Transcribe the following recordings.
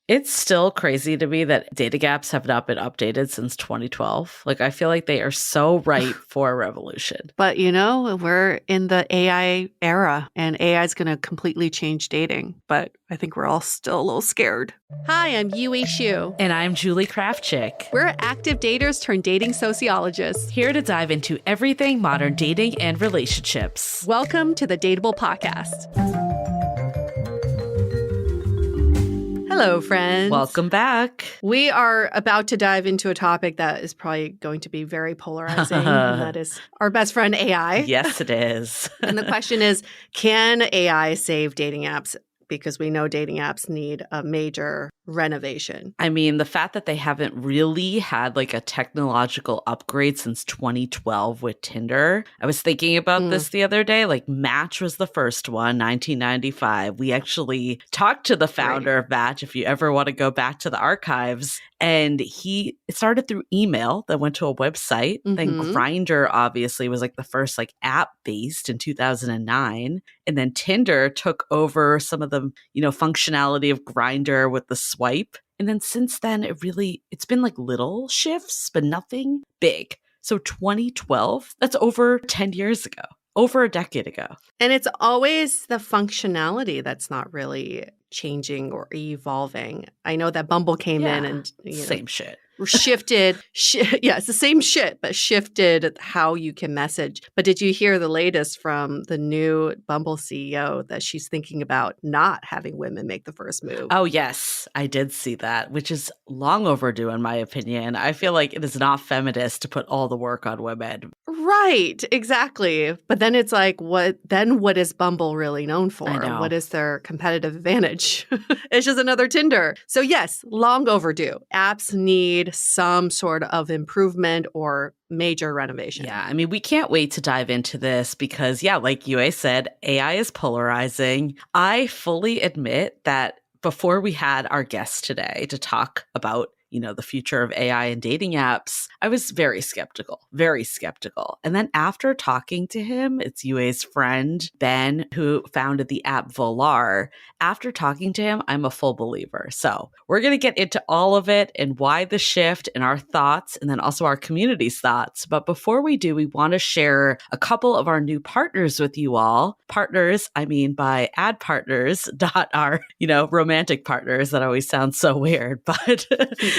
It's still crazy to me that dating apps have not been updated since 2012. Like, I feel like they are so ripe for a revolution. But, we're in the AI era and AI is going to completely change dating. But I think we're all still a little scared. Hi, I'm Yue Xu. And I'm Julie Krafchick. We're active daters turned dating sociologists. Here to dive into everything modern dating and relationships. Welcome to the Dateable Podcast. Hello, friends. Welcome back. We are about to dive into a topic that is probably going to be very polarizing, and that is our best friend AI. Yes, it is. And the question is, can AI save dating apps? Because we know dating apps need a major renovation. I mean, the fact that they haven't really had like a technological upgrade since 2012 with Tinder. I was thinking about this the other day. Like Match was the first one, 1995. We actually talked to the founder of Match, if you ever want to go back to the archives. And it started through email that went to a website. Then Grindr obviously was like the first like app based in 2009. And then Tinder took over some of the, functionality of Grindr with the swipe. And then since then, it's been like little shifts, but nothing big. So 2012, that's over 10 years ago, over a decade ago. And it's always the functionality that's not really changing or evolving. I know that Bumble came in and same shit. Shifted. It's the same shit, but shifted how you can message. But did you hear the latest from the new Bumble CEO that she's thinking about not having women make the first move? Oh, yes, I did see that, which is long overdue in my opinion. I feel like it is not feminist to put all the work on women. Right, exactly. But then it's like, what is Bumble really known for? I know. What is their competitive advantage? It's just another Tinder. So yes, long overdue. Apps need some sort of improvement or major renovation. Yeah, I mean, we can't wait to dive into this because, like Yue said, AI is polarizing. I fully admit that before we had our guest today to talk about the future of AI and dating apps, I was very skeptical. And then after talking to him, it's Yue's friend, Ben, who founded the app Volar. After talking to him, I'm a full believer. So we're going to get into all of it and why the shift and our thoughts, and then also our community's thoughts. But before we do, we want to share a couple of our new partners with you all. Partners, I mean by ad partners, not our, romantic partners. That always sounds so weird, but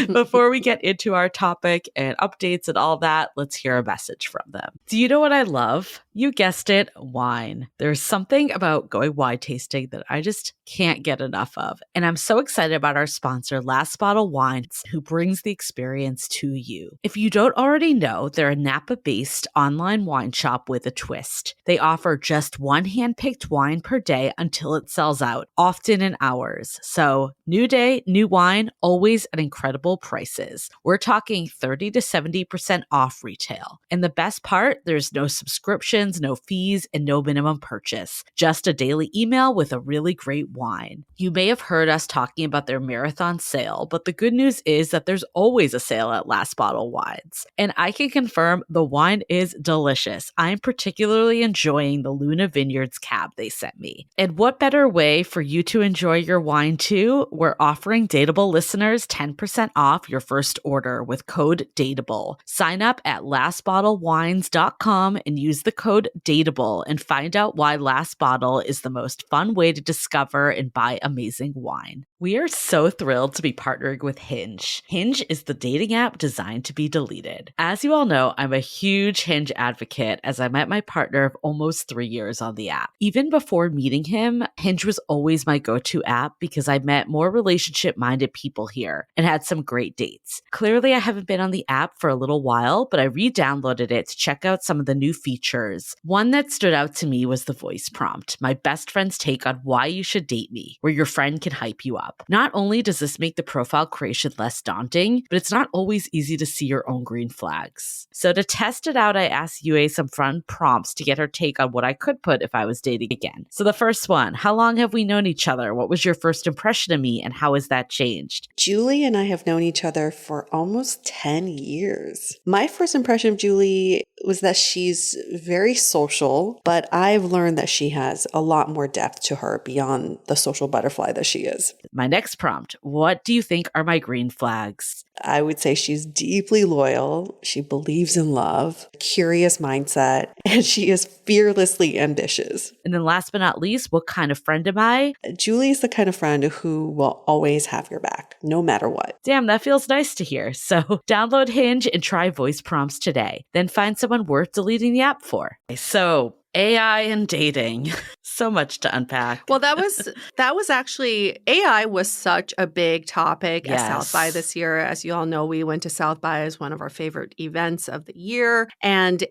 before we get into our topic and updates and all that, let's hear a message from them. Do you know what I love? You guessed it, wine. There's something about going wine tasting that I just can't get enough of. And I'm so excited about our sponsor, Last Bottle Wines, who brings the experience to you. If you don't already know, they're a Napa-based online wine shop with a twist. They offer just one hand-picked wine per day until it sells out, often in hours. So, new day, new wine, always at incredible prices. We're talking 30 to 70% off retail. And the best part, there's no subscriptions, no fees, and no minimum purchase. Just a daily email with a really great wine. You may have heard us talking about their marathon sale, but the good news is that there's always a sale at Last Bottle Wines. And I can confirm the wine is delicious. I'm particularly enjoying the Luna Vineyards cab they sent me. And what better way for you to enjoy your wine too? We're offering Dateable listeners 10% off your first order with code DATEABLE. Sign up at lastbottlewines.com and use the code DATEABLE and find out why Last Bottle is the most fun way to discover and buy amazing wine. We are so thrilled to be partnering with Hinge. Hinge is the dating app designed to be deleted. As you all know, I'm a huge Hinge advocate as I met my partner of almost 3 years on the app. Even before meeting him, Hinge was always my go-to app because I met more relationship-minded people here and had some great dates. Clearly, I haven't been on the app for a little while, but I re-downloaded it to check out some of the new features. One that stood out to me was the voice prompt, my best friend's take on why you should date me, where your friend can hype you up. Not only does this make the profile creation less daunting, but it's not always easy to see your own green flags. So to test it out, I asked Yue some fun prompts to get her take on what I could put if I was dating again. So the first one, how long have we known each other? What was your first impression of me and how has that changed? Julie and I have known each other for almost 10 years. My first impression of Julie was that she's very social, but I've learned that she has a lot more depth to her beyond the social butterfly that she is. My next prompt, what do you think are my green flags? I would say she's deeply loyal. She believes in love, curious mindset, and she is fearlessly ambitious. And then last but not least, what kind of friend am I? Julie is the kind of friend who will always have your back, no matter what. Damn, that feels nice to hear. So download Hinge and try voice prompts today. Then find someone worth deleting the app for. So AI and dating. So much to unpack. Well, that was actually, AI was such a big topic at South by Yes. this year. As you all know, we went to South by as one of our favorite events of the year. And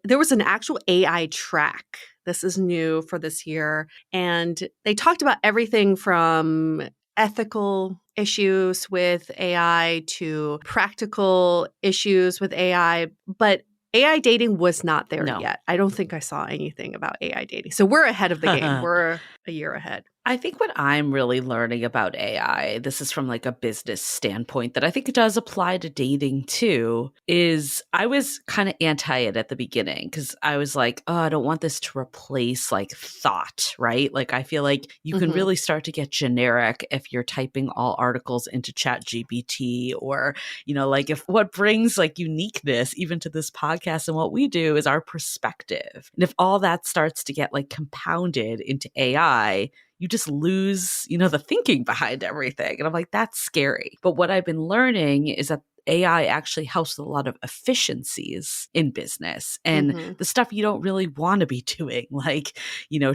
there was an actual AI track. This is new for this year. And they talked about everything from ethical issues with AI to practical issues with AI. But AI dating was not there No. yet. I don't think I saw anything about AI dating. So we're ahead of the game. We're a year ahead. I think what I'm really learning about AI, this is from like a business standpoint that I think it does apply to dating too, is I was kind of anti it at the beginning because I was like, oh, I don't want this to replace like thought, right? Like I feel like you can Mhm. really start to get generic if you're typing all articles into ChatGPT or, like if what brings like uniqueness even to this podcast and what we do is our perspective. And if all that starts to get like compounded into AI, you just lose, the thinking behind everything. And I'm like, that's scary. But what I've been learning is that AI actually helps with a lot of efficiencies in business and Mhm. the stuff you don't really want to be doing, like,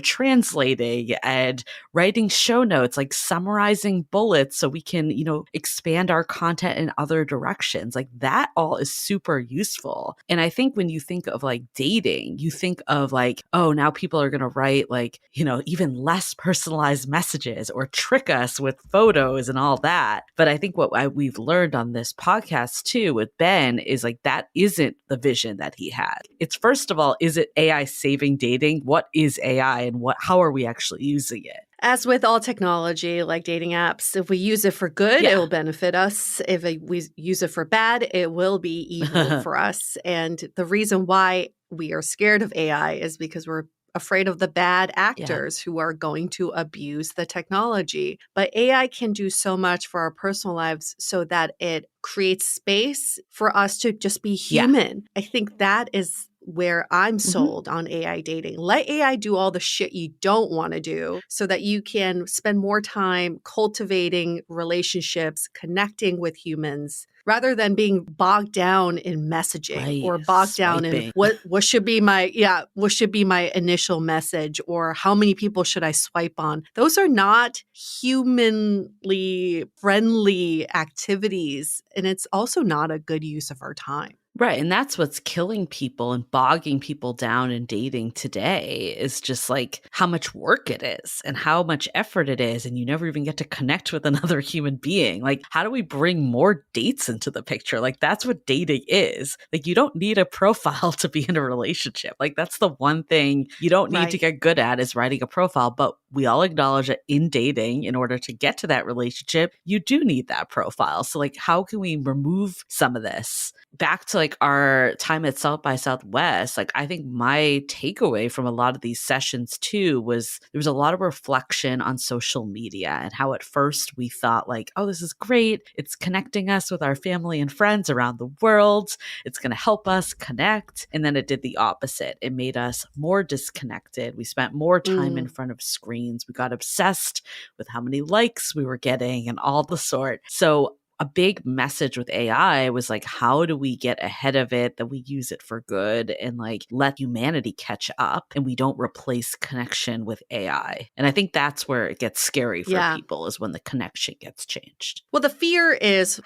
translating and writing show notes, like summarizing bullets so we can, expand our content in other directions. Like that all is super useful. And I think when you think of like dating, you think of like, oh, now people are going to write like, even less personalized messages or trick us with photos and all that. But I think what we've learned on this podcast too with Ben is like that isn't the vision that he had. It's first of all, is it AI saving dating? What is AI and how are we actually using it? As with all technology, like dating apps, if we use it for good, Yeah. it will benefit us. If we use it for bad, it will be evil for us. And the reason why we are scared of AI is because we're afraid of the bad actors who are going to abuse the technology. But AI can do so much for our personal lives so that it creates space for us to just be human. I think that is where I'm sold on AI dating. Let AI do all the shit you don't want to do so that you can spend more time cultivating relationships, connecting with humans, rather than being bogged down in messaging or bogged down in what should be my initial message or how many people should I swipe on. Those are not humanly friendly activities, and it's also not a good use of our time. Right. And that's what's killing people and bogging people down in dating today is just like how much work it is and how much effort it is. And you never even get to connect with another human being. Like, how do we bring more dates into the picture? Like, that's what dating is. Like, you don't need a profile to be in a relationship. Like, that's the one thing you don't need to get good at is writing a profile. But we all acknowledge that in dating, in order to get to that relationship, you do need that profile. So, like, how can we remove some of this? Back to like our time at South by Southwest, like I think my takeaway from a lot of these sessions too was there was a lot of reflection on social media and how at first we thought like, oh, this is great. It's connecting us with our family and friends around the world. It's going to help us connect. And then it did the opposite. It made us more disconnected. We spent more time in front of screens. We got obsessed with how many likes we were getting and all the sort. So a big message with AI was like, how do we get ahead of it, that we use it for good and like let humanity catch up and we don't replace connection with AI? And I think that's where it gets scary for people is when the connection gets changed. Well, the fear is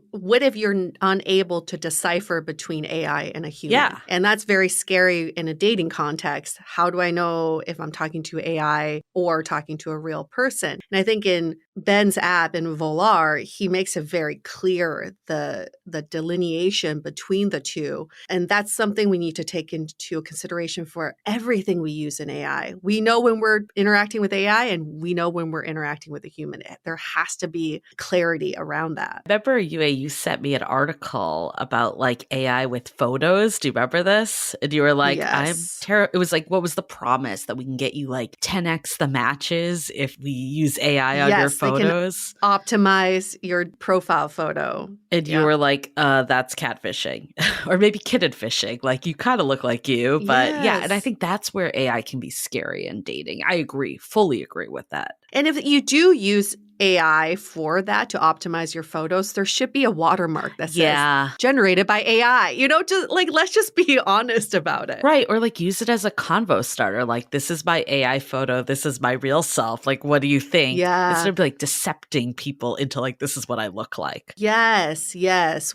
what if you're unable to decipher between AI and a human? Yeah. And that's very scary in a dating context. How do I know if I'm talking to AI or talking to a real person? And I think in Ben's app in Volar, he makes it very clear the delineation between the two. And that's something we need to take into consideration for everything we use in AI. We know when we're interacting with AI and we know when we're interacting with a human. There has to be clarity around that. Remember, you sent me an article about like AI with photos. Do you remember this? And you were like, Yes. It was like, what was the promise that we can get you like 10x the matches if we use AI on your photos? photos. Optimize your profile photo. And you were like, that's catfishing or maybe kitten fishing. Like you kind of look like you, but yeah. And I Yes. think that's where AI can be scary in dating. I agree, fully agree with that. And if you do use AI for that to optimize your photos, there should be a watermark that says generated by AI. Just like, let's just be honest about it. Right. Or like use it as a convo starter. Like, this is my AI photo. This is my real self. Like, what do you think? Yeah. Instead of like decepting people into like, this is what I look like. Yes.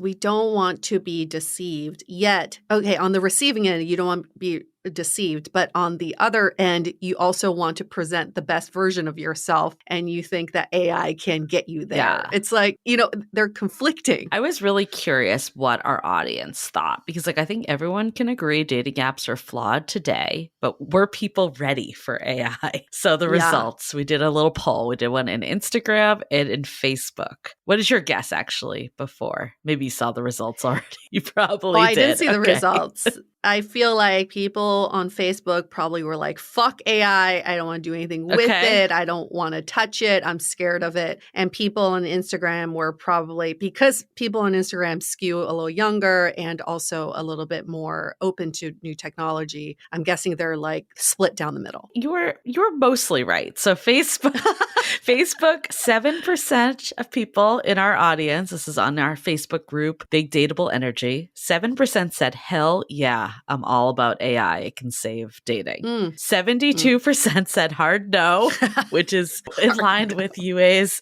We don't want to be deceived yet. Okay. On the receiving end, you don't want to be deceived, but on the other end, you also want to present the best version of yourself, and you think that AI can get you there. Yeah. It's like, they're conflicting. I was really curious what our audience thought, because like I think everyone can agree dating apps are flawed today, but were people ready for AI? So the results, we did a little poll. We did one in Instagram and in Facebook. What is your guess actually before? Maybe you saw the results already. You probably did. I didn't see the results. I feel like people on Facebook probably were like, fuck AI. I don't want to do anything with it. I don't want to touch it. I'm scared of it. And people on Instagram were probably, because people on Instagram skew a little younger and also a little bit more open to new technology, I'm guessing they're like split down the middle. You're mostly right. So Facebook, 7% of people in our audience, this is on our Facebook group, Big Dateable Energy, 7% said, hell yeah, I'm all about AI. It can save dating. 72% said hard no, which is in line with UA's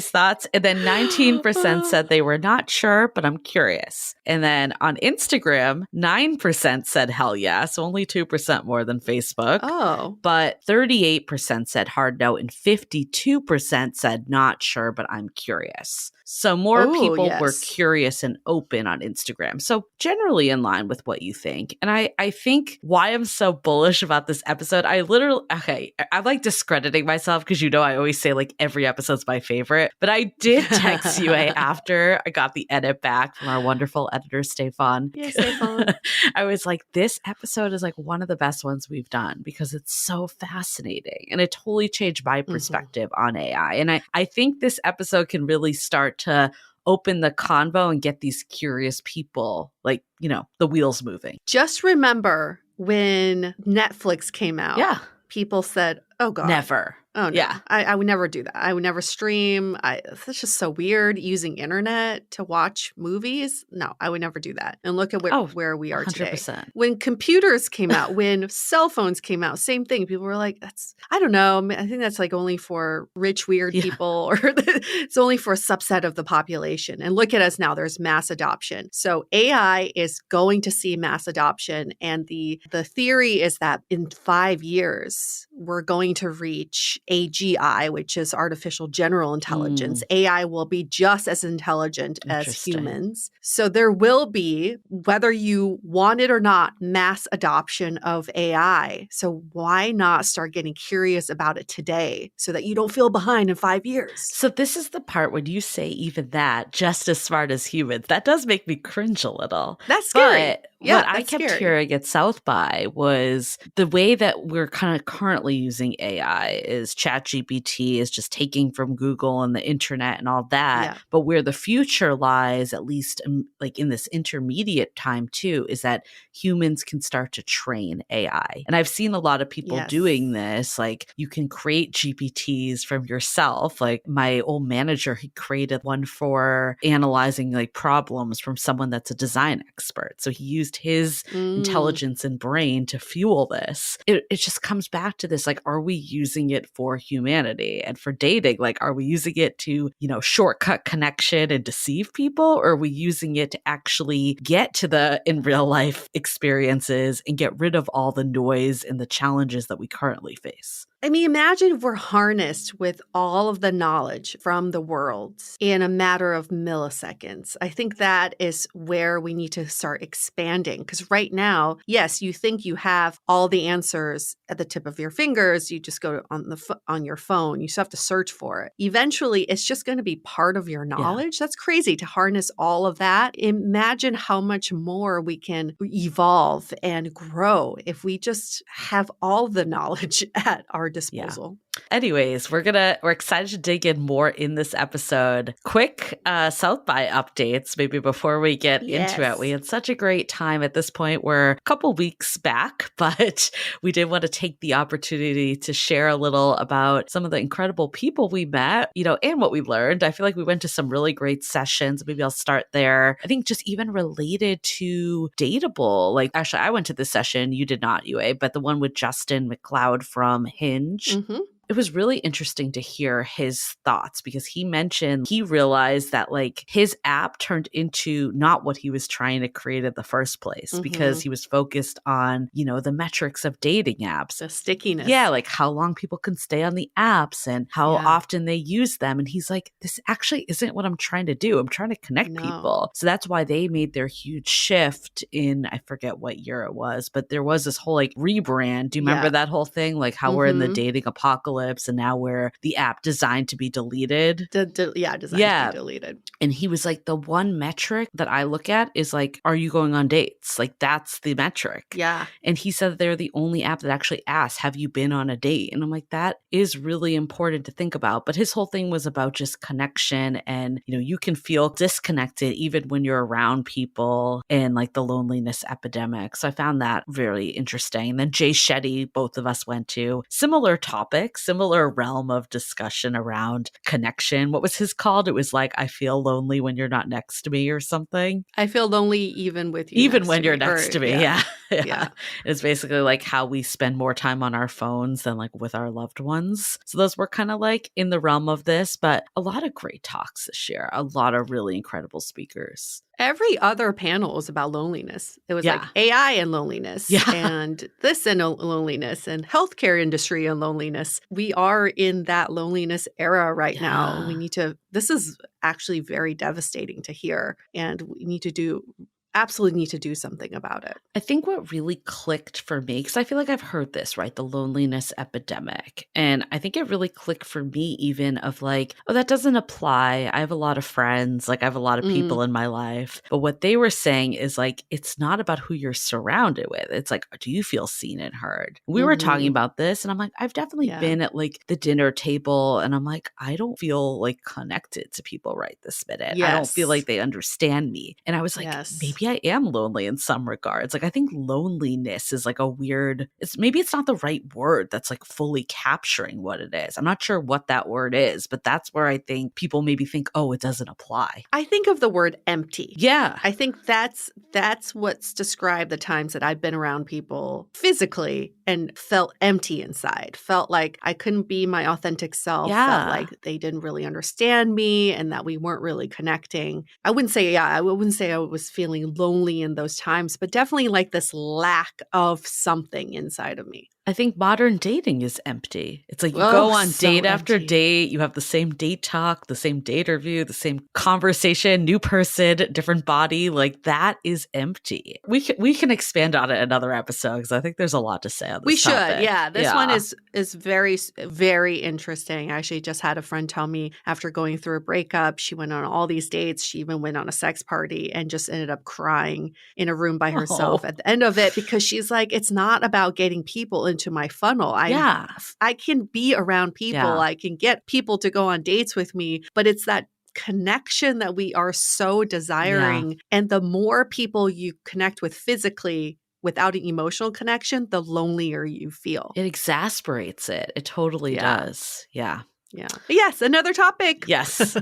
thoughts. And then 19% said they were not sure, but I'm curious. And then on Instagram, 9% said hell yeah. So only 2% more than Facebook. Oh. But 38% said hard no, and 52% said not sure, but I'm curious. So more people were curious and open on Instagram. So generally in line with what you think. And I think why I'm so bullish about this episode, I'm like discrediting myself because I always say like every episode's my favorite. But I did text you after I got the edit back from our wonderful editor, Stefan. Yeah, Stefan. I was like, this episode is like one of the best ones we've done because it's so fascinating. And it totally changed my perspective on AI. And I think this episode can really start to open the convo and get these curious people, like, the wheels moving. Just remember when Netflix came out. Yeah. People said, oh God. Never. Oh, no. Yeah. I would never do that. I would never stream. It's just so weird using internet to watch movies. No, I would never do that. And look at where we are 100%. today. When computers came out, when cell phones came out, same thing. People were like, I don't know. I think that's like only for rich, weird people, or it's only for a subset of the population. And look at us now. There's mass adoption. So AI is going to see mass adoption. And the theory is that in 5 years, we're going to reach AGI, which is artificial general intelligence. AI will be just as intelligent as humans. So there will be, whether you want it or not, mass adoption of AI. So why not start getting curious about it today so that you don't feel behind in 5 years? So this is the part when you say even that, just as smart as humans, that does make me cringe a little. That's scary. But what I kept hearing at South by was the way that we're kind of currently using AI is ChatGPT is just taking from Google and the internet and all that. Yeah. But where the future lies, at least like in this intermediate time too, is that humans can start to train AI. And I've seen a lot of people doing this. Like you can create GPTs from yourself. Like my old manager, he created one for analyzing like problems from someone that's a design expert. So he used his intelligence and brain to fuel this. It just comes back to this, like, are we using it for humanity and for dating? Like, are we using it to, shortcut connection and deceive people? Or are we using it to actually get to the in real life experiences and get rid of all the noise and the challenges that we currently face? I mean, imagine if we're harnessed with all of the knowledge from the world in a matter of milliseconds. I think that is where we need to start expanding. Because right now, yes, you think you have all the answers at the tip of your fingers. You just go on your phone. You still have to search for it. Eventually, it's just going to be part of your knowledge. Yeah. That's crazy to harness all of that. Imagine how much more we can evolve and grow if we just have all the knowledge at our disposal. Yeah. Anyways, we're excited to dig in more in this episode. Quick South by updates, maybe before we get into it. We had such a great time at this point. We're a couple weeks back, but we did want to take the opportunity to share a little about some of the incredible people we met, and what we learned. I feel like we went to some really great sessions. Maybe I'll start there. I think just even related to Dateable. Like, actually, I went to this session. You did not, Yue, but the one with Justin McLeod from Hinge. Mm-hmm. It was really interesting to hear his thoughts because he mentioned he realized that like his app turned into not what he was trying to create in the first place because he was focused on, the metrics of dating apps. The stickiness. Yeah, like how long people can stay on the apps and how often they use them. And he's like, this actually isn't what I'm trying to do. I'm trying to connect people. So that's why they made their huge shift in, I forget what year it was, but there was this whole like rebrand. Do you remember that whole thing? Like how we're in the dating apocalypse and now we're the app designed to be deleted. Designed to be deleted. And he was like, the one metric that I look at is like, are you going on dates? Like that's the metric. Yeah. And he said that they're the only app that actually asks, have you been on a date? And I'm like, that is really important to think about. But his whole thing was about just connection and, you can feel disconnected even when you're around people and like the loneliness epidemic. So I found that very interesting. And then Jay Shetty, both of us went to similar topics, similar realm of discussion around connection. What was his called? It was like, I feel lonely when you're not next to me or something. I feel lonely even with you. Even when you're next to me. Yeah. Yeah. It's basically like how we spend more time on our phones than like with our loved ones. So those were kind of like in the realm of this, but a lot of great talks this year, a lot of really incredible speakers. Every other panel was about loneliness. It was like AI and loneliness and this and loneliness and healthcare industry and loneliness. We are in that loneliness era right now. This is actually very devastating to hear. And we absolutely need to do something about it. I think what really clicked for me, because I feel like I've heard this, right? The loneliness epidemic. And I think it really clicked for me even of like, oh, that doesn't apply. I have a lot of friends, like I have a lot of people in my life. But what they were saying is like, it's not about who you're surrounded with. It's like, do you feel seen and heard? We were talking about this and I'm like, I've definitely been at like the dinner table and I'm like, I don't feel like connected to people right this minute. I don't feel like they understand me. And I was like, maybe I am lonely in some regards. Like I think loneliness is like a weird, maybe it's not the right word that's like fully capturing what it is. I'm not sure what that word is, but that's where I think people maybe think, oh, it doesn't apply. I think of the word empty. Yeah. I think that's what's described the times that I've been around people physically and felt empty inside, felt like I couldn't be my authentic self, felt like they didn't really understand me and that we weren't really connecting. I wouldn't say I was feeling lonely in those times, but definitely like this lack of something inside of me. I think modern dating is empty. It's like you go on date after date, you have the same date talk, the same date review, the same conversation, new person, different body. Like that is empty. We can expand on it another episode because I think there's a lot to say on this topic. Should. Yeah. This one is very, very interesting. I actually just had a friend tell me after going through a breakup, she went on all these dates. She even went on a sex party and just ended up crying in a room by herself at the end of it because she's like, it's not about getting people into my funnel. I can be around people. Yeah. I can get people to go on dates with me, but it's that connection that we are so desiring. Yeah. And the more people you connect with physically without an emotional connection, the lonelier you feel. It exasperates it. It totally does. Yeah. Yeah. But yes, another topic. Yes.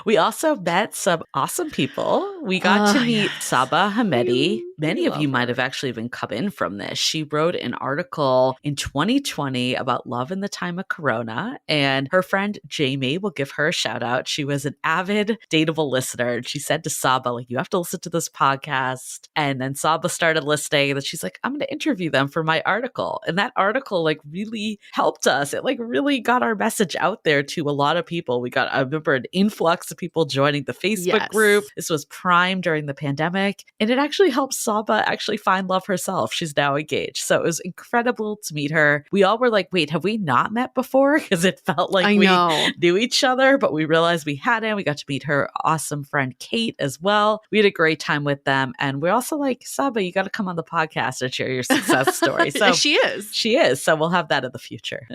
We also met some awesome people. We got to meet Saba Hamedi. Many of you might have actually even come in from this. She wrote an article in 2020 about love in the time of Corona. And her friend Jamie, will give her a shout out. She was an avid Dateable listener. And she said to Saba, like, you have to listen to this podcast. And then Saba started listening. And then she's like, I'm going to interview them for my article. And that article like really helped us. It like really got our message out there to a lot of people. I remember an influx of people joining the Facebook group. This was prime during the pandemic. And it actually helped Saba actually find love herself. She's now engaged. So it was incredible to meet her. We all were like, wait, have we not met before? Because it felt like I we know. knew each other, but we realized we hadn't. We got to meet her awesome friend Kate as well. We had a great time with them. And we're also like, Saba, you got to come on the podcast and share your success story. So She is. She is. So we'll have that in the future.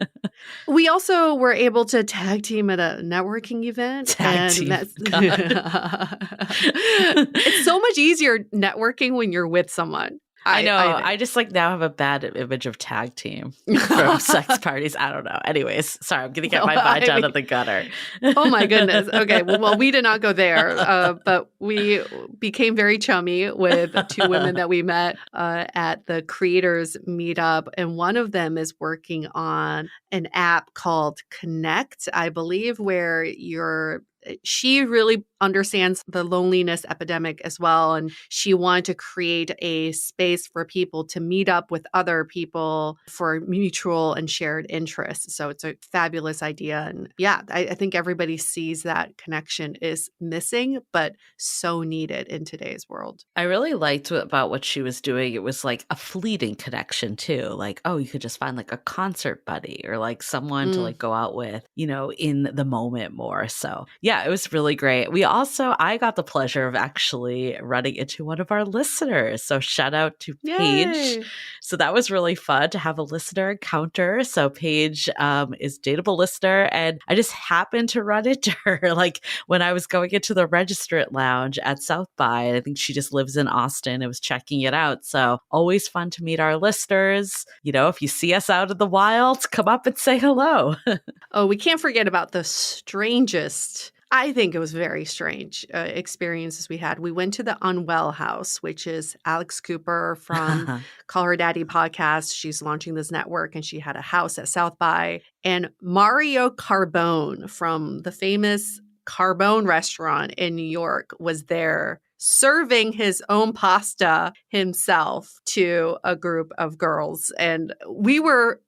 We also were able to tag team at a networking event. Tag team. It's so much easier networking when you're with someone. I know. think. I just like now have a bad image of tag team from sex parties. I don't know. Anyways, sorry, I'm going to get my mind out of the gutter. Oh my goodness. Okay. Well, we did not go there, but we became very chummy with two women that we met at the creators meetup. And one of them is working on an app called Connect, I believe, where she really understands the loneliness epidemic as well. And she wanted to create a space for people to meet up with other people for mutual and shared interests. So it's a fabulous idea. And yeah, I think everybody sees that connection is missing, but so needed in today's world. I really liked about what she was doing. It was like a fleeting connection too. Like, oh, you could just find like a concert buddy or like someone to like go out with, in the moment more. So yeah, it was really great. I got the pleasure of actually running into one of our listeners. So shout out to Paige. Yay. So that was really fun to have a listener encounter. So Paige is Dateable listener. And I just happened to run into her like when I was going into the Registrant Lounge at South by. I think she just lives in Austin. I was checking it out. So always fun to meet our listeners. If you see us out in the wild, come up and say hello. Oh, we can't forget about the strangest, I think it was very strange experiences we had. We went to the Unwell House, which is Alex Cooper from Call Her Daddy podcast. She's launching this network and she had a house at South by. And Mario Carbone from the famous Carbone restaurant in New York was there serving his own pasta himself to a group of girls. And we were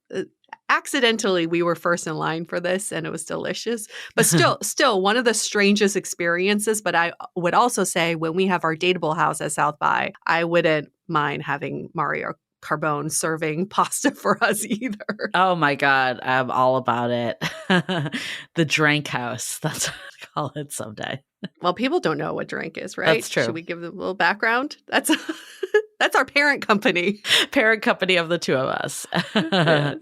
first in line for this and it was delicious, but still one of the strangest experiences. But I would also say when we have our Dateable house at South by, I wouldn't mind having Mario Carbone serving pasta for us either. Oh my God. I'm all about it. The Drank House. That's what I call it someday. Well, people don't know what Drank is, right? That's true. Should we give them a little background? That's our parent company. Parent company of the two of us. Yes.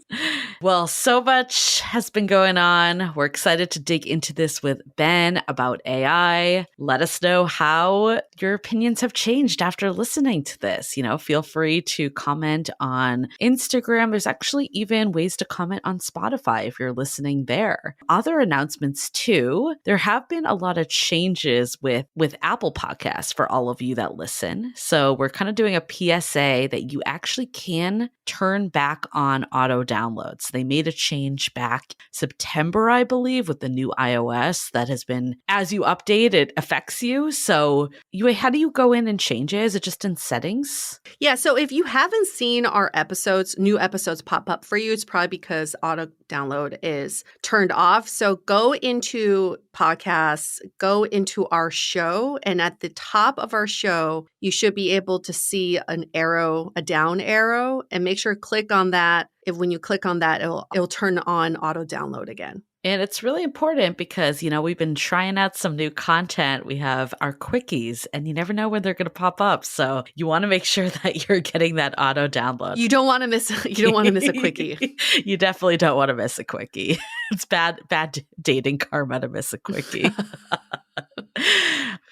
Well, so much has been going on. We're excited to dig into this with Ben about AI. Let us know how your opinions have changed after listening to this. Feel free to comment on Instagram. There's actually even ways to comment on Spotify if you're listening there. Other announcements too. There have been a lot of changes with Apple Podcasts for all of you that listen. So we're kind of doing a PSA that you actually can turn back on auto downloads. They made a change back September, I believe, with the new iOS that has been, as you update, it affects you. So how do you go in and change it? Is it just in settings? Yeah. So if you haven't seen our episodes, new episodes pop up for you, it's probably because auto download is turned off. So go into podcasts, go into our show, and at the top of our show, you should be able to see an arrow, a down arrow, and make sure to click on that. When you click on that, it'll turn on auto download again. And it's really important because, we've been trying out some new content. We have our quickies and you never know when they're going to pop up. So you want to make sure that you're getting that auto download. You don't want to miss a quickie. You definitely don't want to miss a quickie. It's bad dating karma to miss a quickie.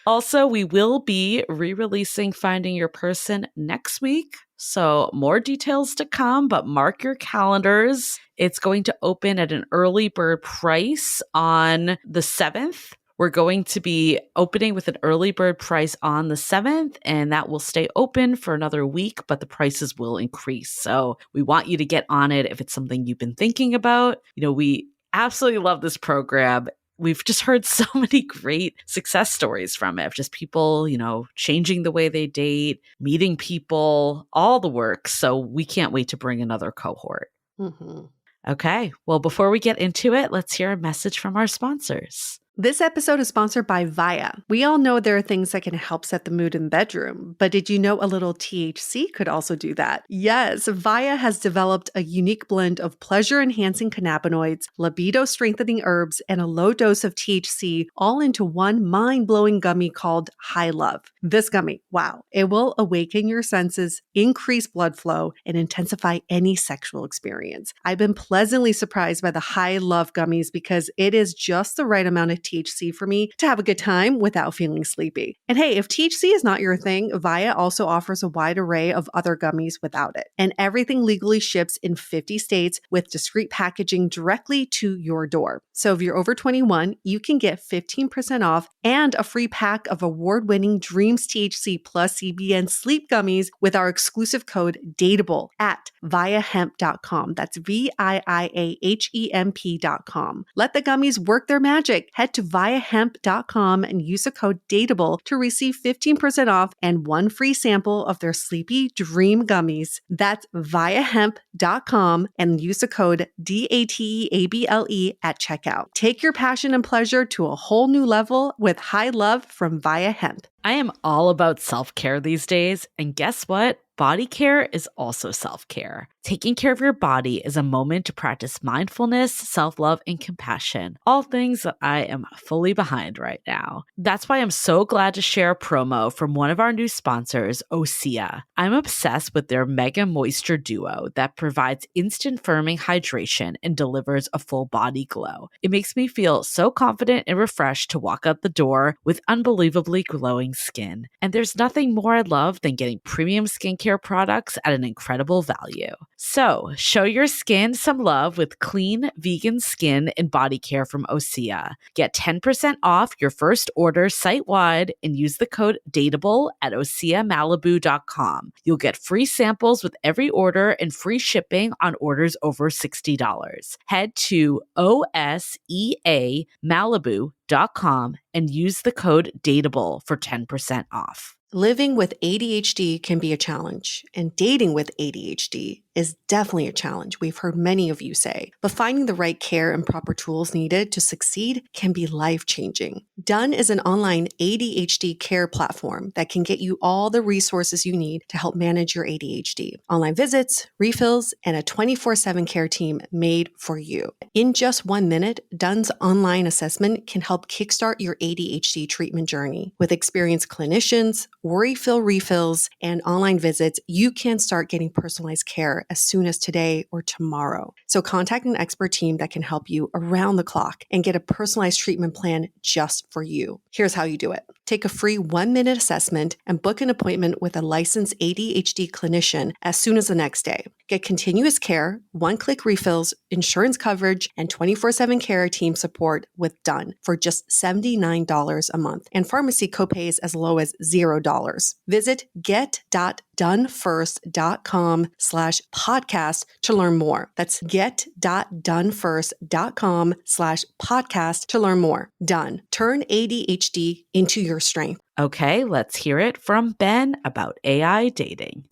Also, we will be re-releasing Finding Your Person next week. So more details to come, but mark your calendars. It's going to open at an early bird price on the 7th. We're going to be opening with an early bird price on the 7th, and that will stay open for another week, but the prices will increase. So we want you to get on it if it's something you've been thinking about. We absolutely love this program. We've just heard so many great success stories from it, of just people, changing the way they date, meeting people, all the work. So we can't wait to bring another cohort. Mm-hmm. Okay. Well, before we get into it, let's hear a message from our sponsors. This episode is sponsored by Via. We all know there are things that can help set the mood in the bedroom, but did you know a little THC could also do that? Yes, Via has developed a unique blend of pleasure-enhancing cannabinoids, libido-strengthening herbs, and a low dose of THC all into one mind-blowing gummy called High Love. This gummy, wow, it will awaken your senses, increase blood flow, and intensify any sexual experience. I've been pleasantly surprised by the High Love gummies because it is just the right amount of THC for me to have a good time without feeling sleepy. And hey, if THC is not your thing, Via also offers a wide array of other gummies without it. And everything legally ships in 50 states with discreet packaging directly to your door. So if you're over 21, you can get 15% off and a free pack of award-winning Dreams THC plus CBN sleep gummies with our exclusive code DATEABLE at viahemp.com. That's VIIAHEMP.com. Let the gummies work their magic. Head to viahemp.com and use the code DATEABLE to receive 15% off and one free sample of their Sleepy Dream gummies. That's viahemp.com and use the code DATEABLE at checkout. Take your passion and pleasure to a whole new level with High Love from Via Hemp. I am all about self-care these days, and guess what? Body care is also self-care. Taking care of your body is a moment to practice mindfulness, self-love, and compassion, all things that I am fully behind right now. That's why I'm so glad to share a promo from one of our new sponsors, Osea. I'm obsessed with their Mega Moisture Duo that provides instant firming hydration and delivers a full body glow. It makes me feel so confident and refreshed to walk out the door with unbelievably glowing skin. And there's nothing more I love than getting premium skincare products at an incredible value. So, show your skin some love with clean, vegan skin and body care from Osea. Get 10% off your first order site-wide and use the code DATEABLE at OseaMalibu.com. You'll get free samples with every order and free shipping on orders over $60. Head to OSEAMalibu.com and use the code DATEABLE for 10% off. Living with ADHD can be a challenge, and dating with ADHD is definitely a challenge, we've heard many of you say. But finding the right care and proper tools needed to succeed can be life-changing. Done is an online ADHD care platform that can get you all the resources you need to help manage your ADHD. Online visits, refills, and a 24/7 care team made for you. In just 1 minute, Done's online assessment can help kickstart your ADHD treatment journey. With experienced clinicians, worry-fill refills, and online visits, you can start getting personalized care as soon as today or tomorrow. So contact an expert team that can help you around the clock and get a personalized treatment plan just for you. Here's how you do it. Take a free 1-minute assessment and book an appointment with a licensed ADHD clinician as soon as the next day. Get continuous care, one-click refills, insurance coverage, and 24/7 care team support with Done for just $79 a month, and pharmacy copays as low as $0. Visit get.donefirst.com/podcast to learn more. That's get.donefirst.com/podcast to learn more. Done. Turn ADHD into your strength. Okay, let's hear it from Ben about AI dating.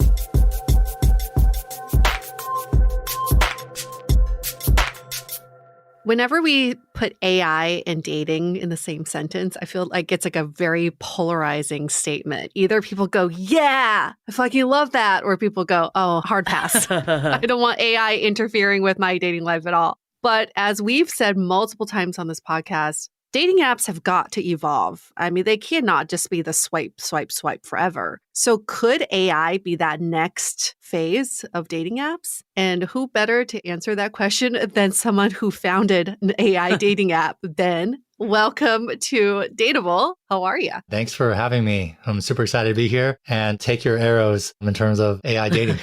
Whenever we put AI and dating in the same sentence, I feel like it's like a very polarizing statement. Either people go, yeah, I fucking love that. Or people go, oh, hard pass. I don't want AI interfering with my dating life at all. But as we've said multiple times on this podcast, dating apps have got to evolve. I mean, they cannot just be the swipe, swipe, swipe forever. So could AI be that next phase of dating apps? And who better to answer that question than someone who founded an AI dating app? Ben, welcome to Dateable. How are you? Thanks for having me. I'm super excited to be here and take your arrows in terms of AI dating.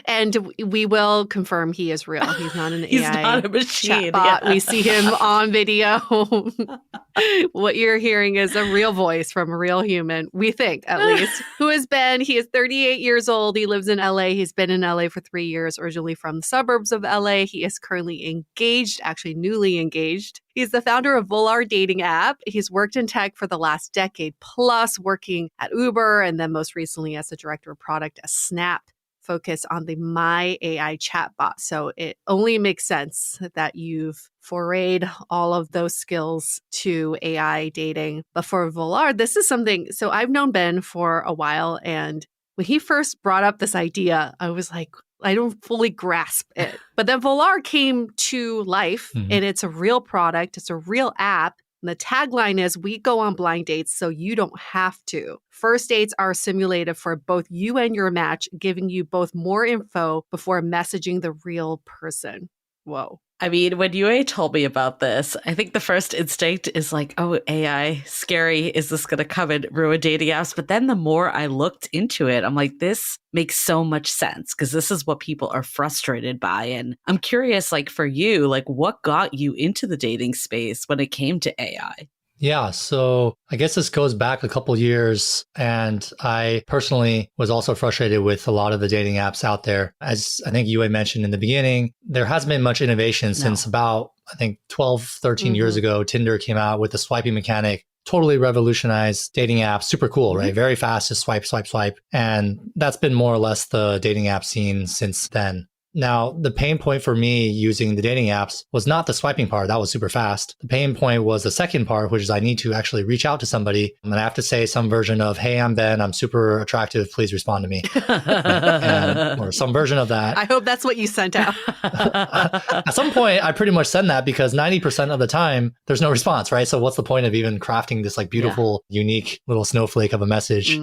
And we will confirm he is real. He's not an He's AI not a machine. chatbot. Yeah. We see him on video. What you're hearing is a real voice from a real human, we think at least. Who is Ben? He is 38 years old. He lives in LA. He's been in LA for 3 years, originally from the suburbs of LA. He is currently engaged, actually newly engaged. He's the founder of Volar dating app. He's worked in tech for the last decade plus, working at Uber and then most recently as the director of product at Snap. focus on the My AI chatbot. So it only makes sense that you've forayed all of those skills to AI dating. But for Volar, this is something. So I've known Ben for a while. And when he first brought up this idea, I was like, I don't fully grasp it. But then Volar came to life and it's a real product. It's a real app. And the tagline is, we go on blind dates so you don't have to. First dates are simulated for both you and your match, giving you both more info before messaging the real person. Whoa. I mean, when Yue told me about this, I think the first instinct is like, oh, AI, scary. Is this going to come and ruin dating apps? But then the more I looked into it, I'm like, this makes so much sense because this is what people are frustrated by. And I'm curious, like for you, like what got you into the dating space when it came to AI? Yeah, so I guess this goes back a couple years, and I personally was also frustrated with a lot of the dating apps out there. As I think Yue mentioned in the beginning, there hasn't been much innovation since about, I think, 12, 13 years ago. Tinder came out with the swiping mechanic, totally revolutionized dating apps, super cool, right? Very fast, just swipe, swipe, swipe. And that's been more or less the dating app scene since then. Now, the pain point for me using the dating apps was not the swiping part. That was super fast. The pain point was the second part, which is I need to actually reach out to somebody and I have to say some version of, hey, I'm Ben. I'm super attractive. Please respond to me. Or some version of that. I hope that's what you sent out. At some point, I pretty much send that because 90% of the time, there's no response, right? So what's the point of even crafting this like beautiful, unique little snowflake of a message?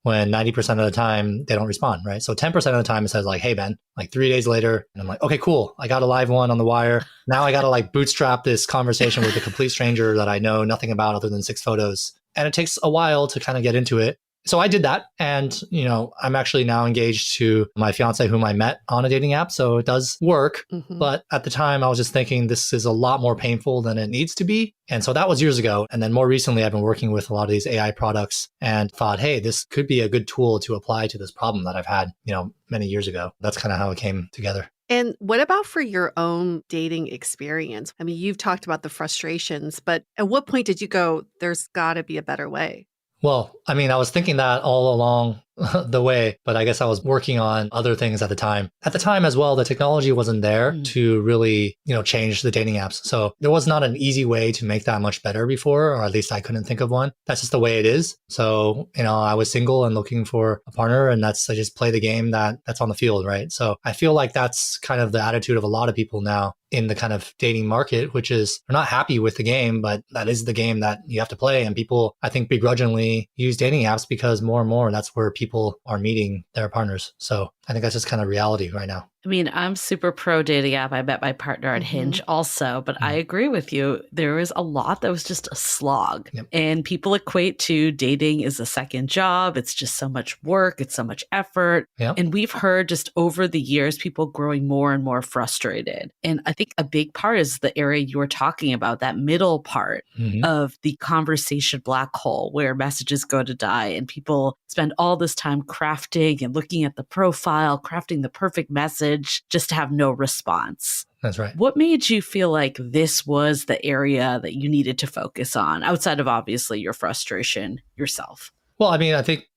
When 90% of the time they don't respond, right? So 10% of the time it says like, hey, Ben, like 3 days later. And I'm like, okay, cool. I got a live one on the wire. Now I got to like bootstrap this conversation with a complete stranger that I know nothing about other than 6 photos. And it takes a while to kind of get into it. So I did that. And, you know, I'm actually now engaged to my fiance whom I met on a dating app. So it does work. But at the time I was just thinking this is a lot more painful than it needs to be. And so that was years ago. And then more recently, I've been working with a lot of these AI products and thought, hey, this could be a good tool to apply to this problem that I've had, you know, many years ago. That's kind of how it came together. And what about for your own dating experience? I mean, you've talked about the frustrations, but at what point did you go, there's got to be a better way? Well, I mean, I was thinking that all along the way, but I guess I was working on other things at the time. At the time as well, the technology wasn't there to really, you know, change the dating apps. So there was not an easy way to make that much better before, or at least I couldn't think of one. That's just the way it is. So, you know, I was single and looking for a partner, and I just play the game that's on the field, right? So I feel like that's kind of the attitude of a lot of people now in the kind of dating market, which is they're not happy with the game, but that is the game that you have to play. And people, I think, begrudgingly use dating apps because more and more that's where people are meeting their partners. So I think that's just kind of reality right now. I mean, I'm super pro dating app. I met my partner at Hinge also, but I agree with you. There was a lot that was just a slog. And people equate to dating as a second job. It's just so much work. It's so much effort. And we've heard just over the years, people growing more and more frustrated. And I think a big part is the area you were talking about, that middle part of the conversation black hole where messages go to die and people spend all this time crafting and looking at the profile, crafting the perfect message just to have no response. That's right. What made you feel like this was the area that you needed to focus on outside of obviously your frustration yourself? Well, I mean,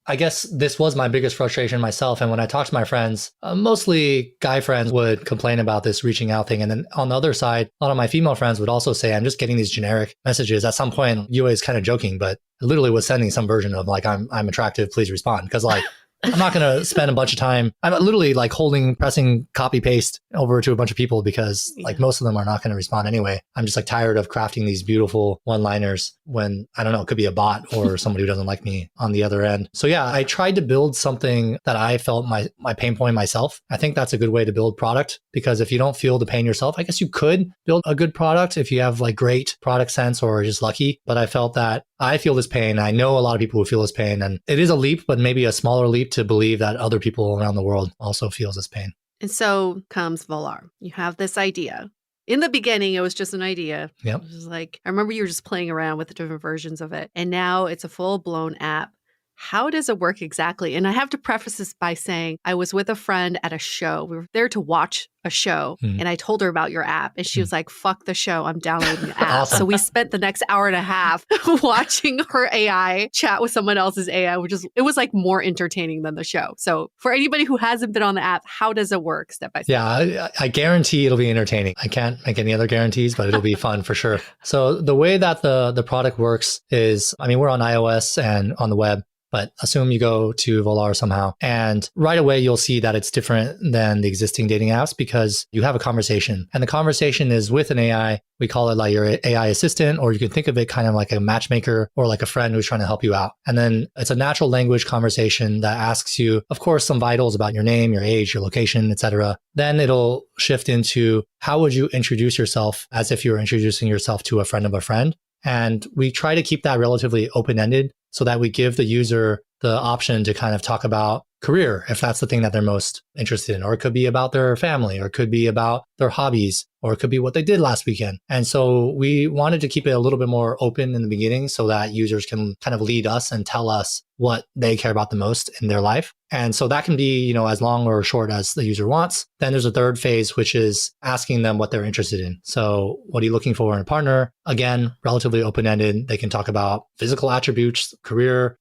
I guess this was my biggest frustration myself. And when I talked to my friends, mostly guy friends would complain about this reaching out thing. And then on the other side, a lot of my female friends would also say, I'm just getting these generic messages. At some point, Yue is kind of joking, but I literally was sending some version of like, I'm attractive, please respond. Because like, I'm not going to spend a bunch of time. I'm literally like pressing copy paste over to a bunch of people because like most of them are not going to respond anyway. I'm just like tired of crafting these beautiful one-liners when I don't know, it could be a bot or somebody who doesn't like me on the other end. So yeah, I tried to build something that I felt my pain point myself. I think that's a good way to build product because if you don't feel the pain yourself, I guess you could build a good product if you have like great product sense or just lucky. But I felt that I feel this pain. I know a lot of people who feel this pain, and it is a leap, but maybe a smaller leap to believe that other people around the world also feels this pain. And so comes Volar. You have this idea. In the beginning, it was just an idea. It was like, I remember you were just playing around with the different versions of it. And now it's a full-blown app. How does it work exactly? And I have to preface this by saying I was with a friend at a show. We were there to watch a show, and I told her about your app, and she was like, fuck the show. I'm downloading the app. Awesome. So we spent the next hour and a half watching her AI chat with someone else's AI, it was like more entertaining than the show. So for anybody who hasn't been on the app, how does it work step by step? Yeah, I guarantee it'll be entertaining. I can't make any other guarantees, but it'll be fun for sure. So the way that the product works is, I mean, we're on iOS and on the web, but assume you go to Volar somehow. And right away, you'll see that it's different than the existing dating apps because you have a conversation. And the conversation is with an AI. We call it like your AI assistant, or you can think of it kind of like a matchmaker or like a friend who's trying to help you out. And then it's a natural language conversation that asks you, of course, some vitals about your name, your age, your location, etc. Then it'll shift into how would you introduce yourself as if you were introducing yourself to a friend of a friend. And we try to keep that relatively open-ended so that we give the user the option to kind of talk about career, if that's the thing that they're most interested in, or it could be about their family, or it could be about their hobbies, or it could be what they did last weekend. And so we wanted to keep it a little bit more open in the beginning so that users can kind of lead us and tell us what they care about the most in their life. And so that can be, as long or short as the user wants. Then there's a third phase, which is asking them what they're interested in. So what are you looking for in a partner? Again, relatively open-ended. They can talk about physical attributes, career,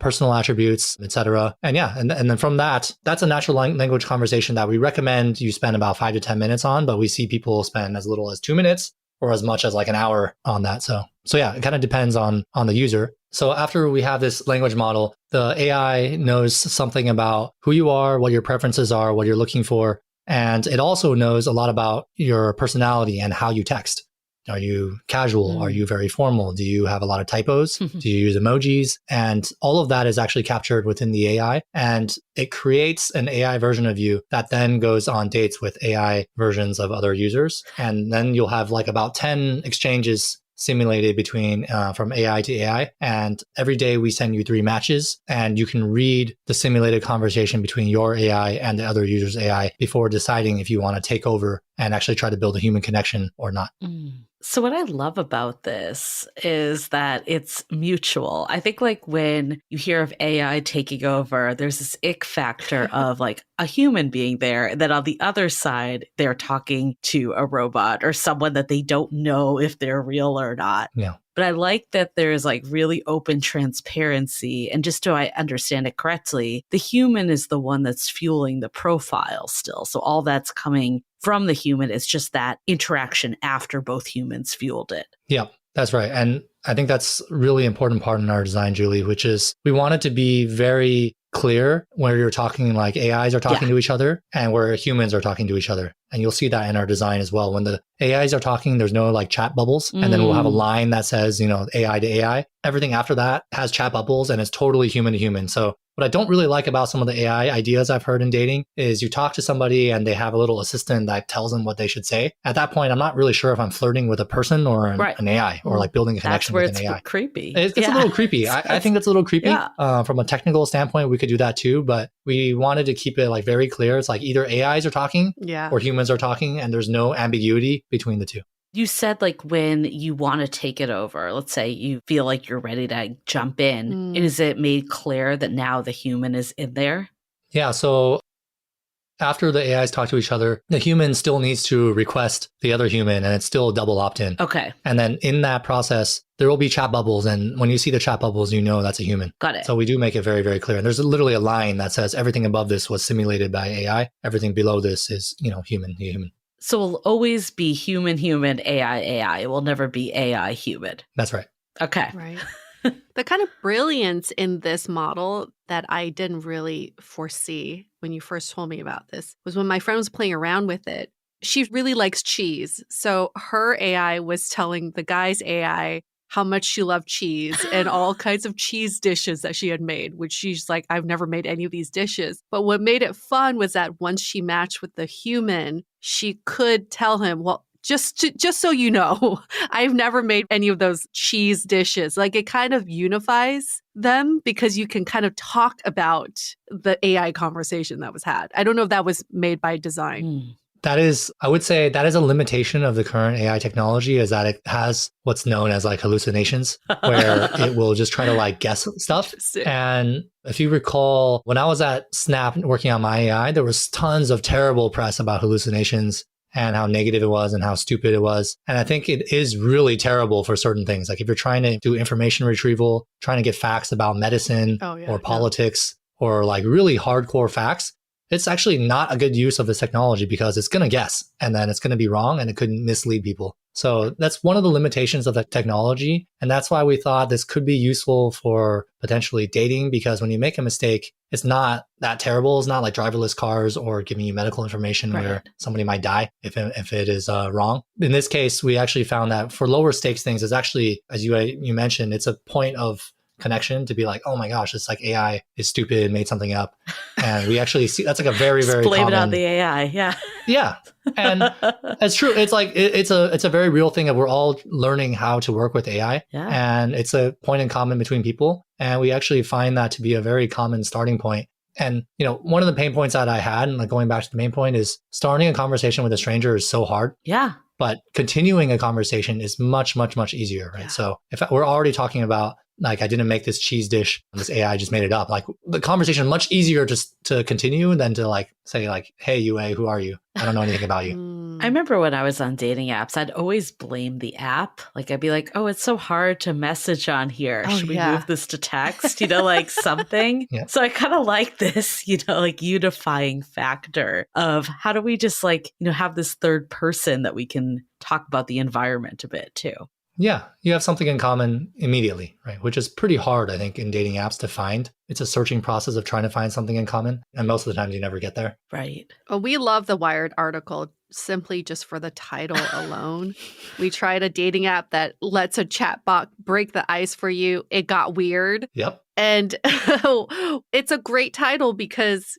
personal attributes, etc. And yeah, and then from that, that's a natural language conversation that we recommend you spend about 5 to 10 minutes on, but we see people spend as little as 2 minutes or as much as like an hour on that. So yeah, it kind of depends on the user. So after we have this language model, the AI knows something about who you are, what your preferences are, what you're looking for. And it also knows a lot about your personality and how you text. Are you casual? Are you very formal? Do you have a lot of typos? Do you use emojis? And all of that is actually captured within the AI. And it creates an AI version of you that then goes on dates with AI versions of other users. And then you'll have like about 10 exchanges simulated between from AI to AI. And every day we send you 3 matches, and you can read the simulated conversation between your AI and the other user's AI before deciding if you want to take over and actually try to build a human connection or not. So what I love about this is that it's mutual. I think like when you hear of AI taking over, there's this ick factor of like a human being there. And then on the other side, they're talking to a robot or someone that they don't know if they're real or not. Yeah. But I like that there's like really open transparency. And just so I understand it correctly, the human is the one that's fueling the profile still. So all that's coming from the human is just that interaction after both humans fueled it. Yeah, that's right. And I think that's a really important part in our design, Julie, which is we want it to be very clear where you're talking like AIs are talking to each other and where humans are talking to each other. And you'll see that in our design as well. When the AIs are talking, there's no like chat bubbles. And then we'll have a line that says, AI to AI. Everything after that has chat bubbles and it's totally human to human. So what I don't really like about some of the AI ideas I've heard in dating is you talk to somebody and they have a little assistant that tells them what they should say. At that point, I'm not really sure if I'm flirting with a person or an AI or like building a connection with an AI. That's where it's creepy. It's a little creepy. I think it's a little creepy. Yeah. From a technical standpoint, we could do that too, but we wanted to keep it like very clear. It's like either AIs are talking or humans are talking, and there's no ambiguity between the two. You said like when you want to take it over, let's say you feel like you're ready to jump in, is it made clear that now the human is in there? Yeah. So after the AIs talk to each other, the human still needs to request the other human, and it's still double opt-in. Okay. And then in that process, there will be chat bubbles. And when you see the chat bubbles, that's a human. Got it. So we do make it very, very clear. And there's literally a line that says everything above this was simulated by AI. Everything below this is, human. So it'll always be human, AI, AI. It will never be AI, human. That's right. Okay. Right. The kind of brilliance in this model that I didn't really foresee when you first told me about this was when my friend was playing around with it. She really likes cheese. So her AI was telling the guy's AI how much she loved cheese and all kinds of cheese dishes that she had made, which she's like, I've never made any of these dishes. But what made it fun was that once she matched with the human, she could tell him, well, just so you know, I've never made any of those cheese dishes. Like it kind of unifies them because you can kind of talk about the AI conversation that was had. I don't know if that was made by design. That is, I would say that is a limitation of the current AI technology, is that it has what's known as like hallucinations, where it will just try to like guess stuff. Interesting. And if you recall, when I was at Snap working on my AI, there was tons of terrible press about hallucinations and how negative it was and how stupid it was. And I think it is really terrible for certain things. Like if you're trying to do information retrieval, trying to get facts about medicine or politics or like really hardcore facts, it's actually not a good use of this technology because it's going to guess and then it's going to be wrong and it could mislead people. So that's one of the limitations of the technology. And that's why we thought this could be useful for potentially dating, because when you make a mistake, it's not that terrible. It's not like driverless cars or giving you medical information where somebody might die if it is wrong. In this case, we actually found that for lower stakes things, it's actually, as you mentioned, it's a point of connection to be like, oh my gosh, it's like AI is stupid, made something up. And we actually see that's like a very, very blame common, it on the AI. Yeah. Yeah. And it's true. It's like, it's a very real thing that we're all learning how to work with AI. Yeah. And it's a point in common between people. And we actually find that to be a very common starting point. And, one of the pain points that I had, and like going back to the main point, is starting a conversation with a stranger is so hard. Yeah. But continuing a conversation is much, much, much easier, right? Yeah. So if we're already talking about, like, I didn't make this cheese dish, this AI just made it up. Like, the conversation is much easier just to continue than to like say like, hey, UA, who are you? I don't know anything about you. I remember when I was on dating apps, I'd always blame the app. Like, I'd be like, oh, it's so hard to message on here. Should we move this to text? Like something. Yeah. So I kind of like this, like unifying factor of how do we just like, have this third person that we can talk about the environment a bit too. Yeah, you have something in common immediately, right? Which is pretty hard, I think, in dating apps to find. It's a searching process of trying to find something in common. And most of the time you never get there. Right. Well, we love the Wired article simply just for the title alone. We tried a dating app that lets a chatbot break the ice for you. It got weird. Yep. And it's a great title because,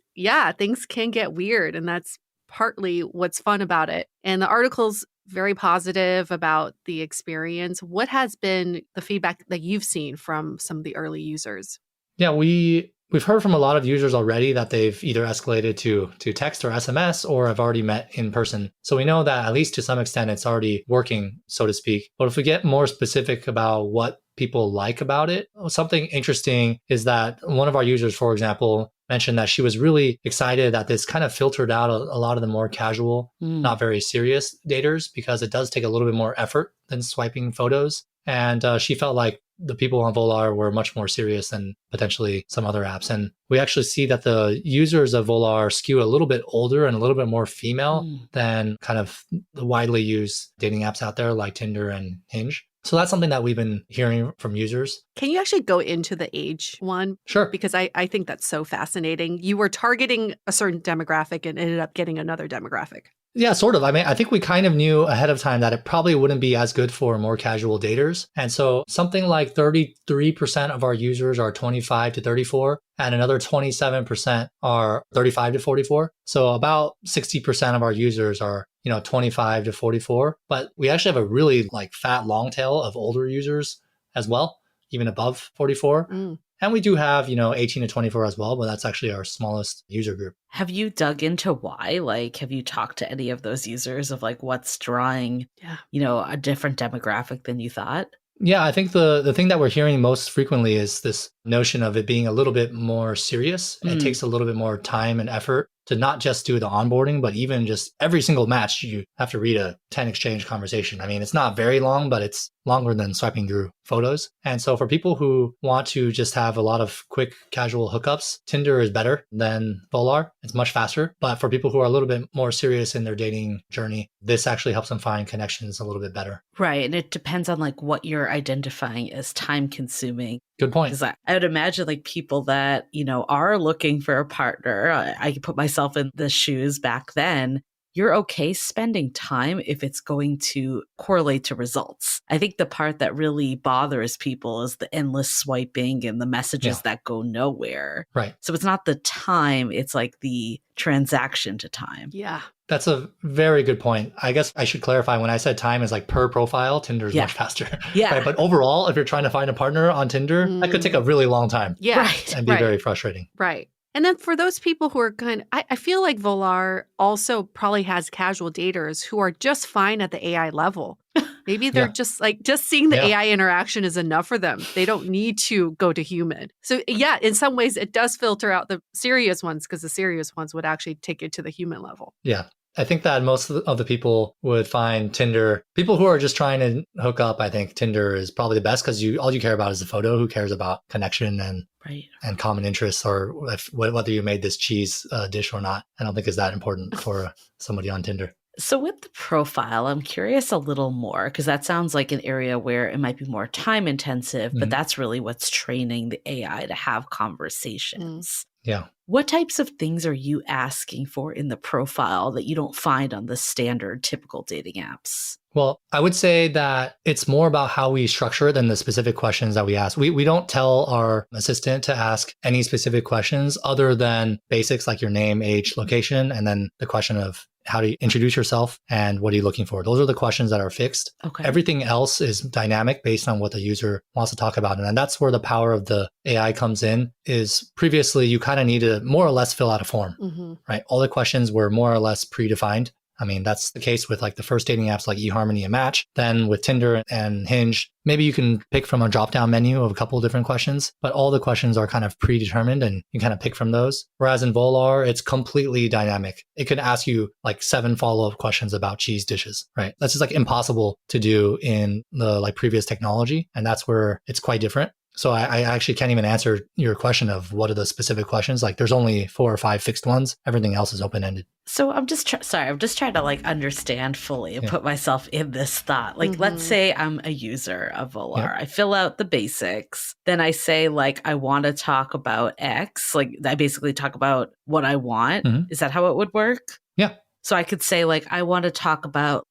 things can get weird. And that's partly what's fun about it. And the article's very positive about the experience. What has been the feedback that you've seen from some of the early users? Yeah, we've heard from a lot of users already that they've either escalated to text or SMS or have already met in person. So we know that at least to some extent it's already working, so to speak. But if we get more specific about what people like about it, something interesting is that one of our users, for example, mentioned that she was really excited that this kind of filtered out a lot of the more casual, not very serious daters, because it does take a little bit more effort than swiping photos. And she felt like the people on Volar were much more serious than potentially some other apps. And we actually see that the users of Volar skew a little bit older and a little bit more female than kind of the widely used dating apps out there like Tinder and Hinge. So that's something that we've been hearing from users. Can you actually go into the age one? Sure. Because I think that's so fascinating. You were targeting a certain demographic and ended up getting another demographic. Yeah, sort of. I mean, I think we kind of knew ahead of time that it probably wouldn't be as good for more casual daters. And so something like 33% of our users are 25 to 34, and another 27% are 35 to 44. So about 60% of our users are 25 to 44, but we actually have a really like fat long tail of older users as well, even above 44. And we do have, 18 to 24 as well, but that's actually our smallest user group. Have you dug into why? Like, have you talked to any of those users of like what's drawing, a different demographic than you thought? Yeah, I think the thing that we're hearing most frequently is this notion of it being a little bit more serious. It takes a little bit more time and effort to not just do the onboarding, but even just every single match, you have to read a 10 exchange conversation. I mean, it's not very long, but it's longer than swiping through photos. And so for people who want to just have a lot of quick casual hookups, Tinder is better than Volar. It's much faster. But for people who are a little bit more serious in their dating journey, this actually helps them find connections a little bit better. Right. And it depends on like what you're identifying as time consuming. Good point. Because I would imagine like people that, are looking for a partner, I could put myself in the shoes back then. You're okay spending time if it's going to correlate to results. I think the part that really bothers people is the endless swiping and the messages that go nowhere. Right. So it's not the time, it's like the transaction to time. Yeah. That's a very good point. I guess I should clarify, when I said time is like per profile, Tinder is much faster. Yeah. Right? But overall, if you're trying to find a partner on Tinder, that could take a really long time. Yeah. Right. And be very frustrating. Right. And then for those people who are I feel like Volar also probably has casual daters who are just fine at the AI level. Maybe they're Yeah. just seeing the Yeah. AI interaction is enough for them. They don't need to go to human. So yeah, in some ways it does filter out the serious ones because the serious ones would actually take it to the human level. Yeah. I think that most of the people would find Tinder, people who are just trying to hook up, I think Tinder is probably the best because all you care about is the photo. Who cares about connection Right. and common interests, or whether you made this cheese dish or not? I don't think is that important for somebody on Tinder. So with the profile, I'm curious a little more because that sounds like an area where it might be more time intensive, but Mhm. that's really what's training the AI to have conversations. Yeah. What types of things are you asking for in the profile that you don't find on the standard typical dating apps? Well, I would say that it's more about how we structure it than the specific questions that we ask. We don't tell our assistant to ask any specific questions other than basics like your name, age, location, and then the question of how do you introduce yourself and what are you looking for? Those are the questions that are fixed. Okay. Everything else is dynamic based on what the user wants to talk about. And then that's where the power of the AI comes in. Is previously you kind of need to more or less fill out a form, right? All the questions were more or less predefined. I mean, that's the case with like the first dating apps like eHarmony and Match. Then with Tinder and Hinge, maybe you can pick from a drop-down menu of a couple of different questions, but all the questions are kind of predetermined and you kind of pick from those. Whereas in Volar, it's completely dynamic. It could ask you like 7 follow-up questions about cheese dishes, right? That's just like impossible to do in the like previous technology. And that's where it's quite different. So I actually can't even answer your question of what are the specific questions. Like there's only 4 or 5 fixed ones. Everything else is open-ended. So I'm just I'm just trying to like understand fully and put myself in this thought. Like, let's say I'm a user of Volar. Yeah. I fill out the basics. Then I say like, I want to talk about X. Like I basically talk about what I want. Mhm. Is that how it would work? Yeah. So I could say like, I want to talk about,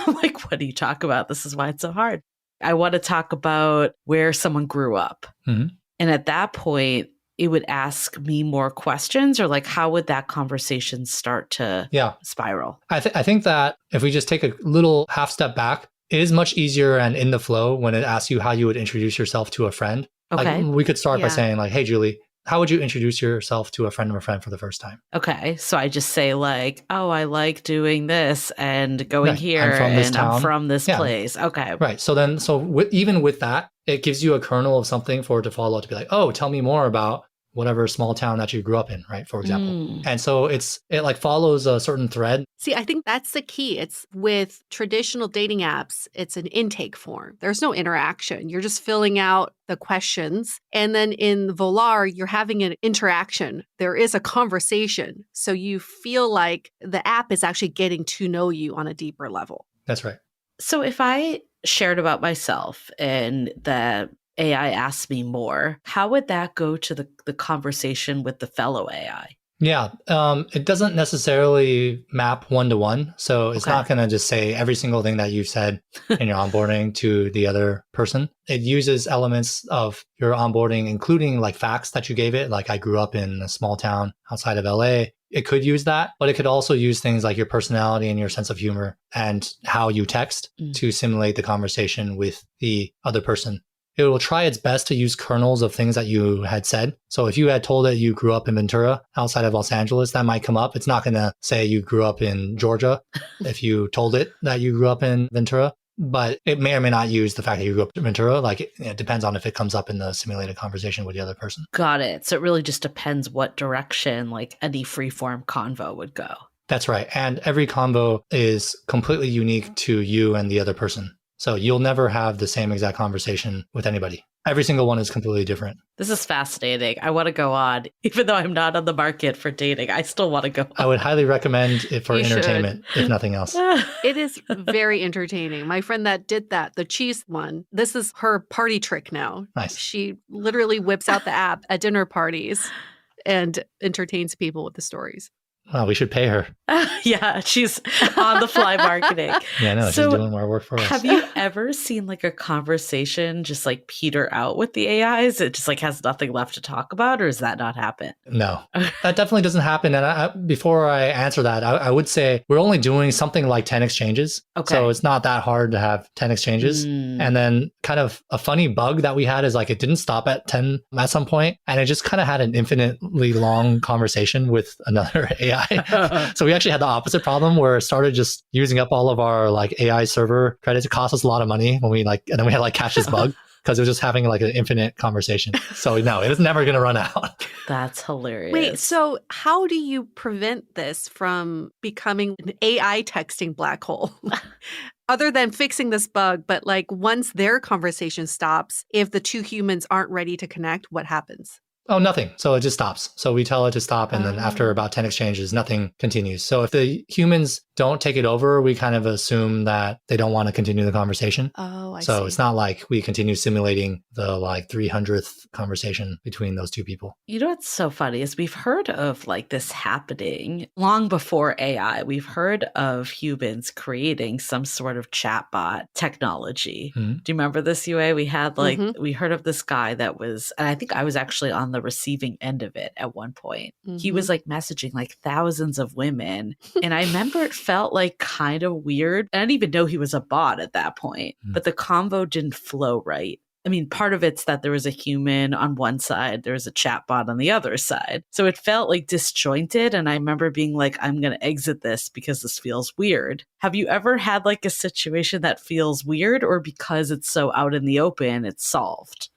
like, what do you talk about? This is why it's so hard. I want to talk about where someone grew up. Mhm. And at that point, it would ask me more questions, or like, how would that conversation start to spiral? I think that if we just take a little half step back, it is much easier and in the flow when it asks you how you would introduce yourself to a friend. Okay. Like we could start by Yeah. saying like, hey, Julie, how would you introduce yourself to a friend of a friend for the first time? Okay. So I just say like, oh, I like doing this and going Right. here I'm from this and town. I'm from this Yeah. place. Okay. Right. So then, even with that, it gives you a kernel of something for it to follow up to be like, oh, tell me more about whatever small town that you grew up in, right? For example. Mm. And so it like follows a certain thread. See, I think that's the key. It's with traditional dating apps, it's an intake form. There's no interaction. You're just filling out the questions. And then in Volar, you're having an interaction. There is a conversation. So you feel like the app is actually getting to know you on a deeper level. That's right. So if I shared about myself and the AI asked me more, how would that go to the conversation with the fellow AI? Yeah, it doesn't necessarily map one-to-one. So it's Okay. not going to just say every single thing that you've said in your onboarding to the other person. It uses elements of your onboarding, including like facts that you gave it. Like I grew up in a small town outside of LA. It could use that, but it could also use things like your personality and your sense of humor and how you text to simulate the conversation with the other person. It will try its best to use kernels of things that you had said. So if you had told it you grew up in Ventura outside of Los Angeles, that might come up. It's not going to say you grew up in Georgia if you told it that you grew up in Ventura, but it may or may not use the fact that you grew up in Ventura. Like it depends on if it comes up in the simulated conversation with the other person. Got it. So it really just depends what direction like any freeform convo would go. That's right. And every convo is completely unique to you and the other person. So you'll never have the same exact conversation with anybody. Every single one is completely different. This is fascinating. I want to go on. Even though I'm not on the market for dating, I still want to go on. I would highly recommend it for You should. entertainment, if nothing else. It is very entertaining. My friend that did that, the cheese one, this is her party trick now. Nice. She literally whips out the app at dinner parties and entertains people with the stories. Well, we should pay her. Yeah, she's on the fly marketing. Yeah, no, So, she's doing more work for us. have you ever seen like a conversation just like peter out with the AIs? It just like has nothing left to talk about, or does that not happen? No, that definitely doesn't happen. And before I answer that, I would say we're only doing something like 10 exchanges. Okay. So it's not that hard to have 10 exchanges. Mm. And then kind of a funny bug that we had is like it didn't stop at 10 at some point, and it just kind of had an infinitely long conversation with another AI. So we actually had the opposite problem where it started just using up all of our like AI server credits. It cost us a lot of money when we like, and then we had like catch this bug because it was just having like an infinite conversation. So no, it was never going to run out. That's hilarious. Wait, so how do you prevent this from becoming an AI texting black hole? Other than fixing this bug, but like once their conversation stops, if the two humans aren't ready to connect, what happens? Oh, nothing. So it just stops. So we tell it to stop. And then after about 10 exchanges, nothing continues. So if the humans don't take it over, we kind of assume that they don't want to continue the conversation. Oh, I see. So it's not like we continue simulating the like 300th conversation between those two people. You know what's so funny is we've heard of like this happening long before AI. We've heard of humans creating some sort of chatbot technology. Mhm. Do you remember this, Yue? We had like, we heard of this guy that was, and I think I was actually on the receiving end of it at one point. He was like messaging like thousands of women. And I remember it felt like kind of weird. I didn't even know he was a bot at that point, but the convo didn't flow right. I mean, part of it's that there was a human on one side, there was a chatbot on the other side. So it felt like disjointed. And I remember being like, I'm going to exit this because this feels weird. Have you ever had like a situation that feels weird, or because it's so out in the open, it's solved?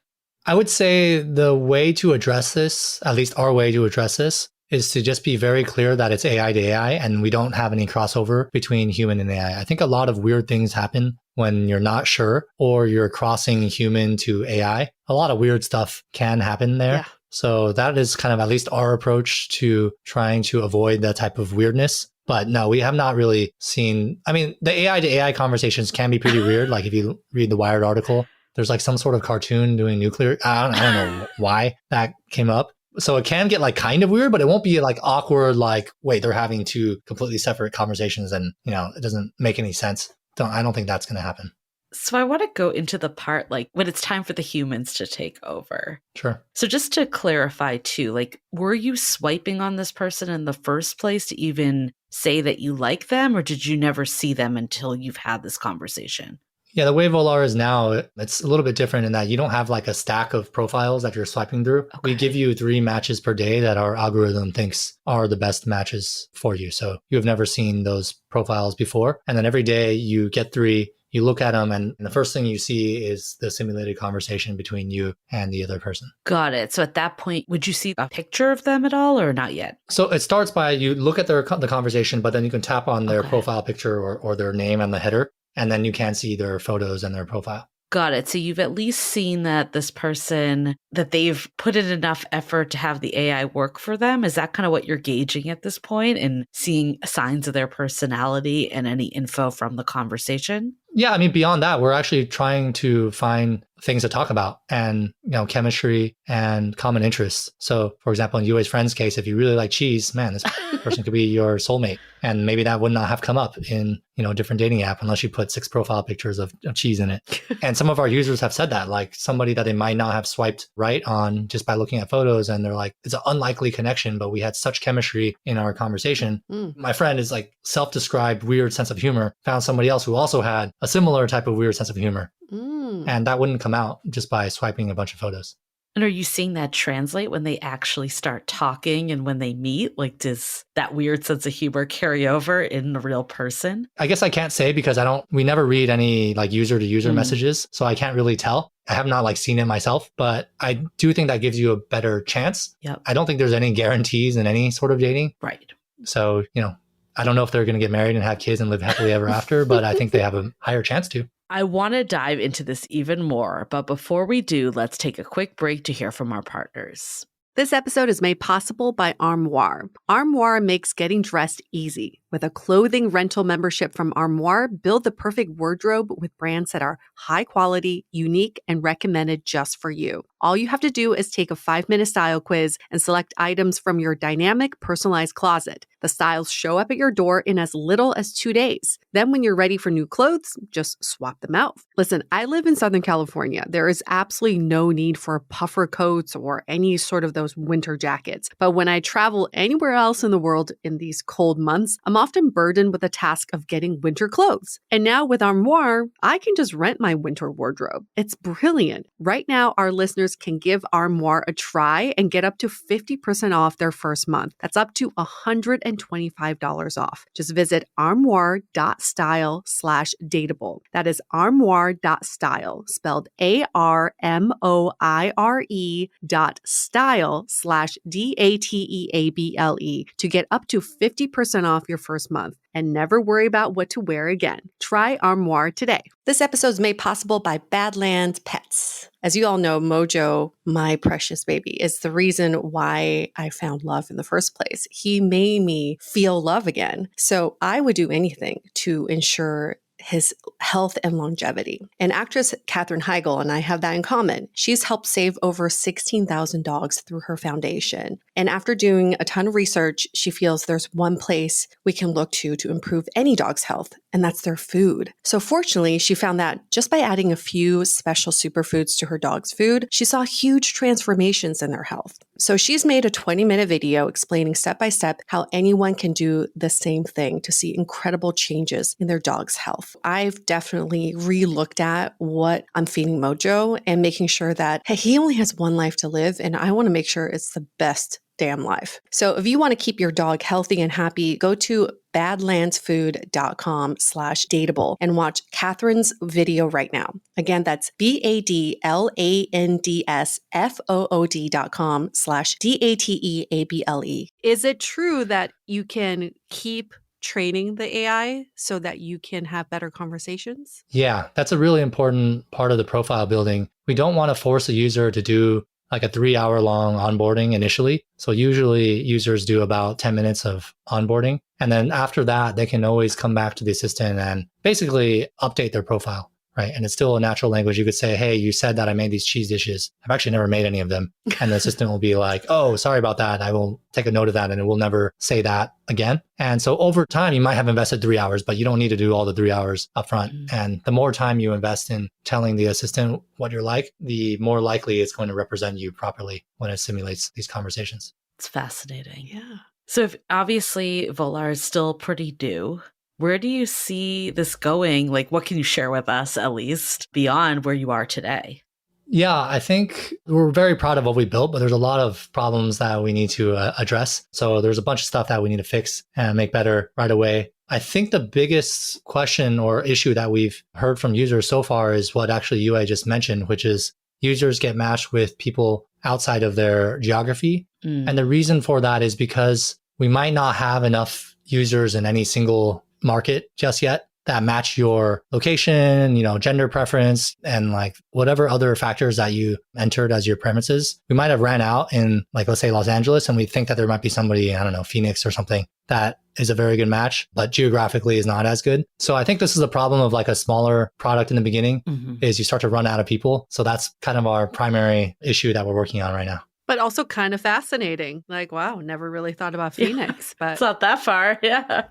I would say the way to address this, at least our way to address this, is to just be very clear that it's AI to AI and we don't have any crossover between human and AI. I think a lot of weird things happen when you're not sure or you're crossing human to AI. A lot of weird stuff can happen there. Yeah. So that is kind of at least our approach to trying to avoid that type of weirdness. But no, we have not really seen, I mean, the AI to AI conversations can be pretty weird. Like if you read the Wired article, there's like some sort of cartoon doing nuclear. I don't know why that came up. So it can get like kind of weird, but it won't be like awkward, like, wait, they're having two completely separate conversations and, you know, it doesn't make any sense. I don't think that's going to happen. So I want to go into the part like when it's time for the humans to take over. Sure. So just to clarify too, like, were you swiping on this person in the first place to even say that you like them, or did you never see them until you've had this conversation? Yeah, the way Volar is now, it's a little bit different in that you don't have like a stack of profiles that you're swiping through. Okay. We give you 3 matches per day that our algorithm thinks are the best matches for you. So you have never seen those profiles before. And then every day you get 3, you look at them, and the first thing you see is the simulated conversation between you and the other person. Got it. So at that point, would you see a picture of them at all, or not yet? So it starts by you look at the conversation, but then you can tap on their profile picture or their name and the header. And then you can see their photos and their profile. Got it. So you've at least seen that this person, that they've put in enough effort to have the AI work for them. Is that kind of what you're gauging at this point, and seeing signs of their personality and any info from the conversation? Yeah, I mean, beyond that, we're actually trying to find things to talk about and, you know, chemistry and common interests. So, for example, in Yue's friend's case, if you really like cheese, man, this person could be your soulmate. And maybe that would not have come up in, you know, a different dating app unless you put 6 profile pictures of cheese in it. And some of our users have said that, like somebody that they might not have swiped right on just by looking at photos. And they're like, it's an unlikely connection, but we had such chemistry in our conversation. My friend is like self-described weird sense of humor, found somebody else who also had a similar type of weird sense of humor. And that wouldn't come out just by swiping a bunch of photos. And are you seeing that translate when they actually start talking and when they meet? Like, does that weird sense of humor carry over in the real person? I guess I can't say because we never read any like user to user messages. So I can't really tell. I have not like seen it myself, but I do think that gives you a better chance. Yep. I don't think there's any guarantees in any sort of dating. Right. So, you know, I don't know if they're going to get married and have kids and live happily ever after, but I think they have a higher chance to. I want to dive into this even more, but before we do, let's take a quick break to hear from our partners. This episode is made possible by Armoire. Armoire makes getting dressed easy. With a clothing rental membership from Armoire, build the perfect wardrobe with brands that are high quality, unique, and recommended just for you. All you have to do is take a 5-minute style quiz and select items from your dynamic, personalized closet. The styles show up at your door in as little as 2 days. Then when you're ready for new clothes, just swap them out. Listen, I live in Southern California. There is absolutely no need for puffer coats or any sort of those winter jackets. But when I travel anywhere else in the world in these cold months, I'm often burdened with the task of getting winter clothes. And now with Armoire, I can just rent my winter wardrobe. It's brilliant. Right now, our listeners can give Armoire a try and get up to 50% off their first month. That's up to $125 off. Just visit armoire.style/dateable. That is armoire.style, spelled ARMOIRE.style/DATEABLE to get up to 50% off your first month and never worry about what to wear again. Try Armoire today. This episode is made possible by Badlands Pets. As you all know, Mojo, my precious baby, is the reason why I found love in the first place. He made me feel love again. So I would do anything to ensure his health and longevity. And actress Katherine Heigl and I have that in common. She's helped save over 16,000 dogs through her foundation. And after doing a ton of research, she feels there's one place we can look to improve any dog's health, and that's their food. So fortunately, she found that just by adding a few special superfoods to her dog's food, she saw huge transformations in their health. So she's made a 20-minute video explaining step by step how anyone can do the same thing to see incredible changes in their dog's health. I've definitely re-looked at what I'm feeding Mojo and making sure that, hey, he only has one life to live, and I want to make sure it's the best damn life. So if you want to keep your dog healthy and happy, go to badlandsfood.com/dateable and watch Catherine's video right now. Again, that's badlandsfood.com/DATEABLE. Is it true that you can keep training the AI so that you can have better conversations? Yeah, that's a really important part of the profile building. We don't want to force a user to do like a 3-hour long onboarding initially. So usually users do about 10 minutes of onboarding. And then after that, they can always come back to the assistant and basically update their profile, right? And it's still a natural language. You could say, hey, you said that I made these cheese dishes. I've actually never made any of them. And the assistant will be like, oh, sorry about that. I will take a note of that and it will never say that again. And so over time, you might have invested 3 hours, but you don't need to do all the 3 hours upfront. And the more time you invest in telling the assistant what you're like, the more likely it's going to represent you properly when it simulates these conversations. It's fascinating. Yeah. So if obviously Volar is still pretty new, where do you see this going? Like, what can you share with us, at least, beyond where you are today? Yeah, I think we're very proud of what we built, but there's a lot of problems that we need to address. So there's a bunch of stuff that we need to fix and make better right away. I think the biggest question or issue that we've heard from users so far is what actually Yue just mentioned, which is users get matched with people outside of their geography. And the reason for that is because we might not have enough users in any single market just yet that match your location, gender preference, and like whatever other factors that you entered as your premises. We might have ran out in, like, let's say Los Angeles, and we think that there might be somebody, I don't know, Phoenix or something that is a very good match, but geographically is not as good. So I think this is a problem of like a smaller product in the beginning is you start to run out of people. So that's kind of our primary issue that we're working on right now. But also kind of fascinating. Like, wow, never really thought about Phoenix. But It's not that far. Yeah.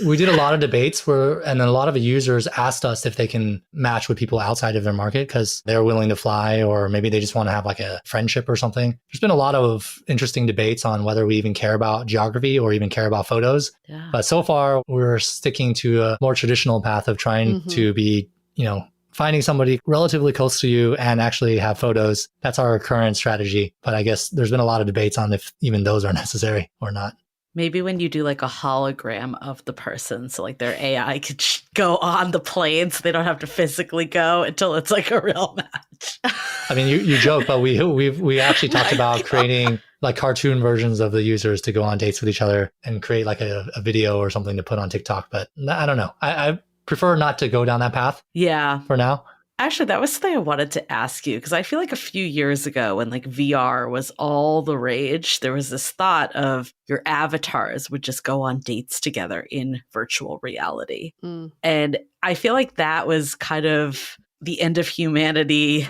We did a lot of debates and then a lot of users asked us if they can match with people outside of their market because they're willing to fly, or maybe they just want to have like a friendship or something. There's been a lot of interesting debates on whether we even care about geography or even care about photos. Yeah. But so far, we're sticking to a more traditional path of trying to be, finding somebody relatively close to you and actually have photos. That's our current strategy. But I guess there's been a lot of debates on if even those are necessary or not. Maybe when you do like a hologram of the person, so like their AI could go on the plane so they don't have to physically go until it's like a real match. I mean, you joke, but we actually talked about creating like cartoon versions of the users to go on dates with each other and create like a video or something to put on TikTok. But I don't know. I prefer not to go down that path. Yeah. For now. Actually, that was something I wanted to ask you, because I feel like a few years ago when like VR was all the rage, there was this thought of your avatars would just go on dates together in virtual reality. And I feel like that was kind of the end of humanity.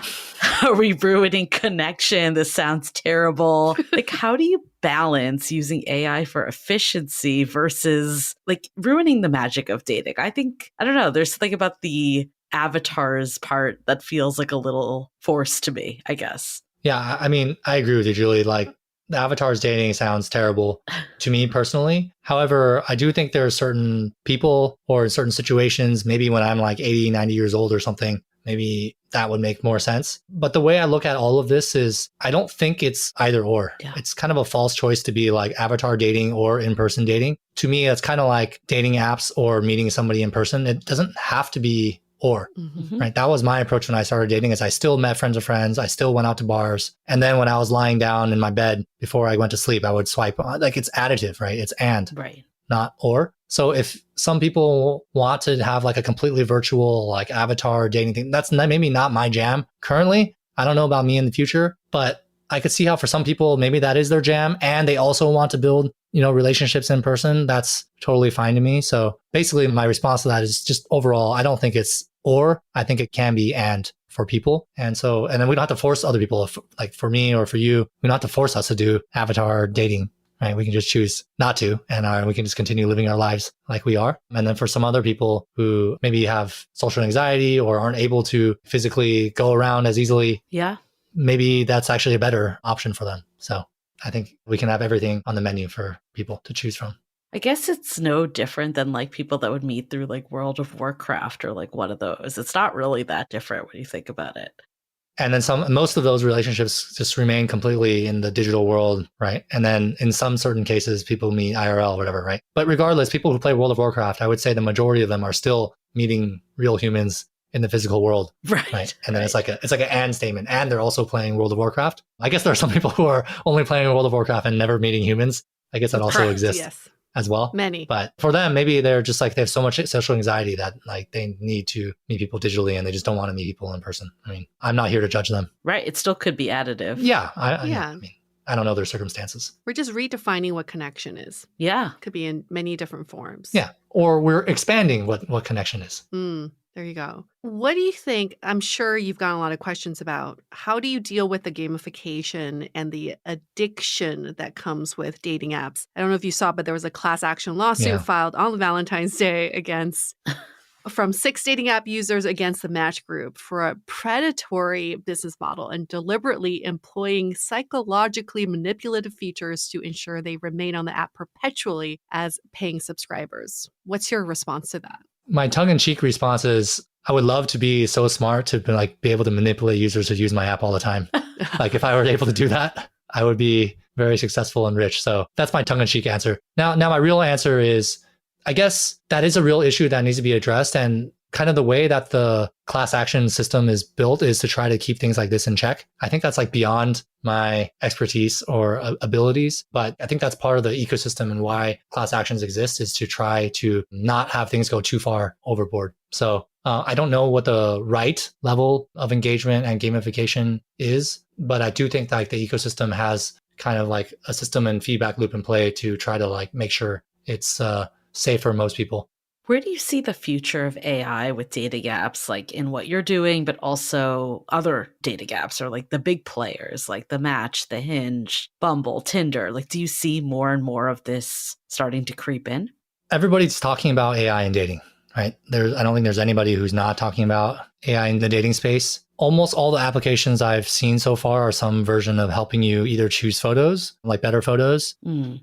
Are we ruining connection? This sounds terrible. Like, how do you balance using AI for efficiency versus like ruining the magic of dating? I don't know, there's something about the avatars part that feels like a little forced to me, I guess. Yeah, I mean, I agree with you, Julie. Like, the avatars dating sounds terrible to me personally. However, I do think there are certain people or certain situations, maybe when I'm like 80, 90 years old or something, maybe that would make more sense. But the way I look at all of this is I don't think it's either or. Yeah. It's kind of a false choice to be like avatar dating or in-person dating. To me, it's kind of like dating apps or meeting somebody in person. It doesn't have to be or, right? That was my approach when I started dating is I still met friends of friends. I still went out to bars. And then when I was lying down in my bed before I went to sleep, I would swipe on, like it's additive, right? It's and, Right. not or. So if some people want to have like a completely virtual like avatar dating thing, that's maybe not my jam currently. I don't know about me in the future, but I could see how for some people, maybe that is their jam and they also want to build, relationships in person. That's totally fine to me. So basically my response to that is just overall, I don't think it's or, I think it can be and for people. And then we don't have to force other people, like for me or for you, we don't have to force us to do avatar dating. Right? We can just choose not to, and we can just continue living our lives like we are. And then for some other people who maybe have social anxiety or aren't able to physically go around as easily, Yeah. maybe that's actually a better option for them. So I think we can have everything on the menu for people to choose from. I guess it's no different than like people that would meet through like World of Warcraft or like one of those. It's not really that different when you think about it. And then most of those relationships just remain completely in the digital world, right? And then in some certain cases, people meet IRL or whatever, right? But regardless, people who play World of Warcraft, I would say the majority of them are still meeting real humans in the physical world, Right? And then it's like an and statement, and they're also playing World of Warcraft. I guess there are some people who are only playing World of Warcraft and never meeting humans. I guess that also Correct, exists yes. as well. Many. But for them, maybe they're just like they have so much social anxiety that like they need to meet people digitally and they just don't want to meet people in person. I mean, I'm not here to judge them. Right. It still could be additive. Yeah. I Yeah. mean, I don't know their circumstances. We're just redefining what connection is. Yeah. Could be in many different forms. Yeah. Or we're expanding what connection is. There you go. What do you think? I'm sure you've gotten a lot of questions about how do you deal with the gamification and the addiction that comes with dating apps? I don't know if you saw, but there was a class action lawsuit filed on Valentine's Day from 6 dating app users against the Match Group for a predatory business model and deliberately employing psychologically manipulative features to ensure they remain on the app perpetually as paying subscribers. What's your response to that? My tongue-in-cheek response is I would love to be so smart to be able to manipulate users to use my app all the time. Like if I were able to do that, I would be very successful and rich. So that's my tongue-in-cheek answer. Now my real answer is, I guess that is a real issue that needs to be addressed. And kind of the way that the class action system is built is to try to keep things like this in check. I think that's like beyond my expertise or abilities, but I think that's part of the ecosystem and why class actions exist is to try to not have things go too far overboard. So I don't know what the right level of engagement and gamification is, but I do think like the ecosystem has kind of like a system and feedback loop in play to try to like make sure it's safe for most people. Where do you see the future of AI with dating apps, like in what you're doing, but also other dating apps or like the big players like the Match, the Hinge, Bumble, Tinder? Like, do you see more and more of this starting to creep in? Everybody's talking about AI in dating, right? I don't think there's anybody who's not talking about AI in the dating space. Almost all the applications I've seen so far are some version of helping you either choose photos, like better photos,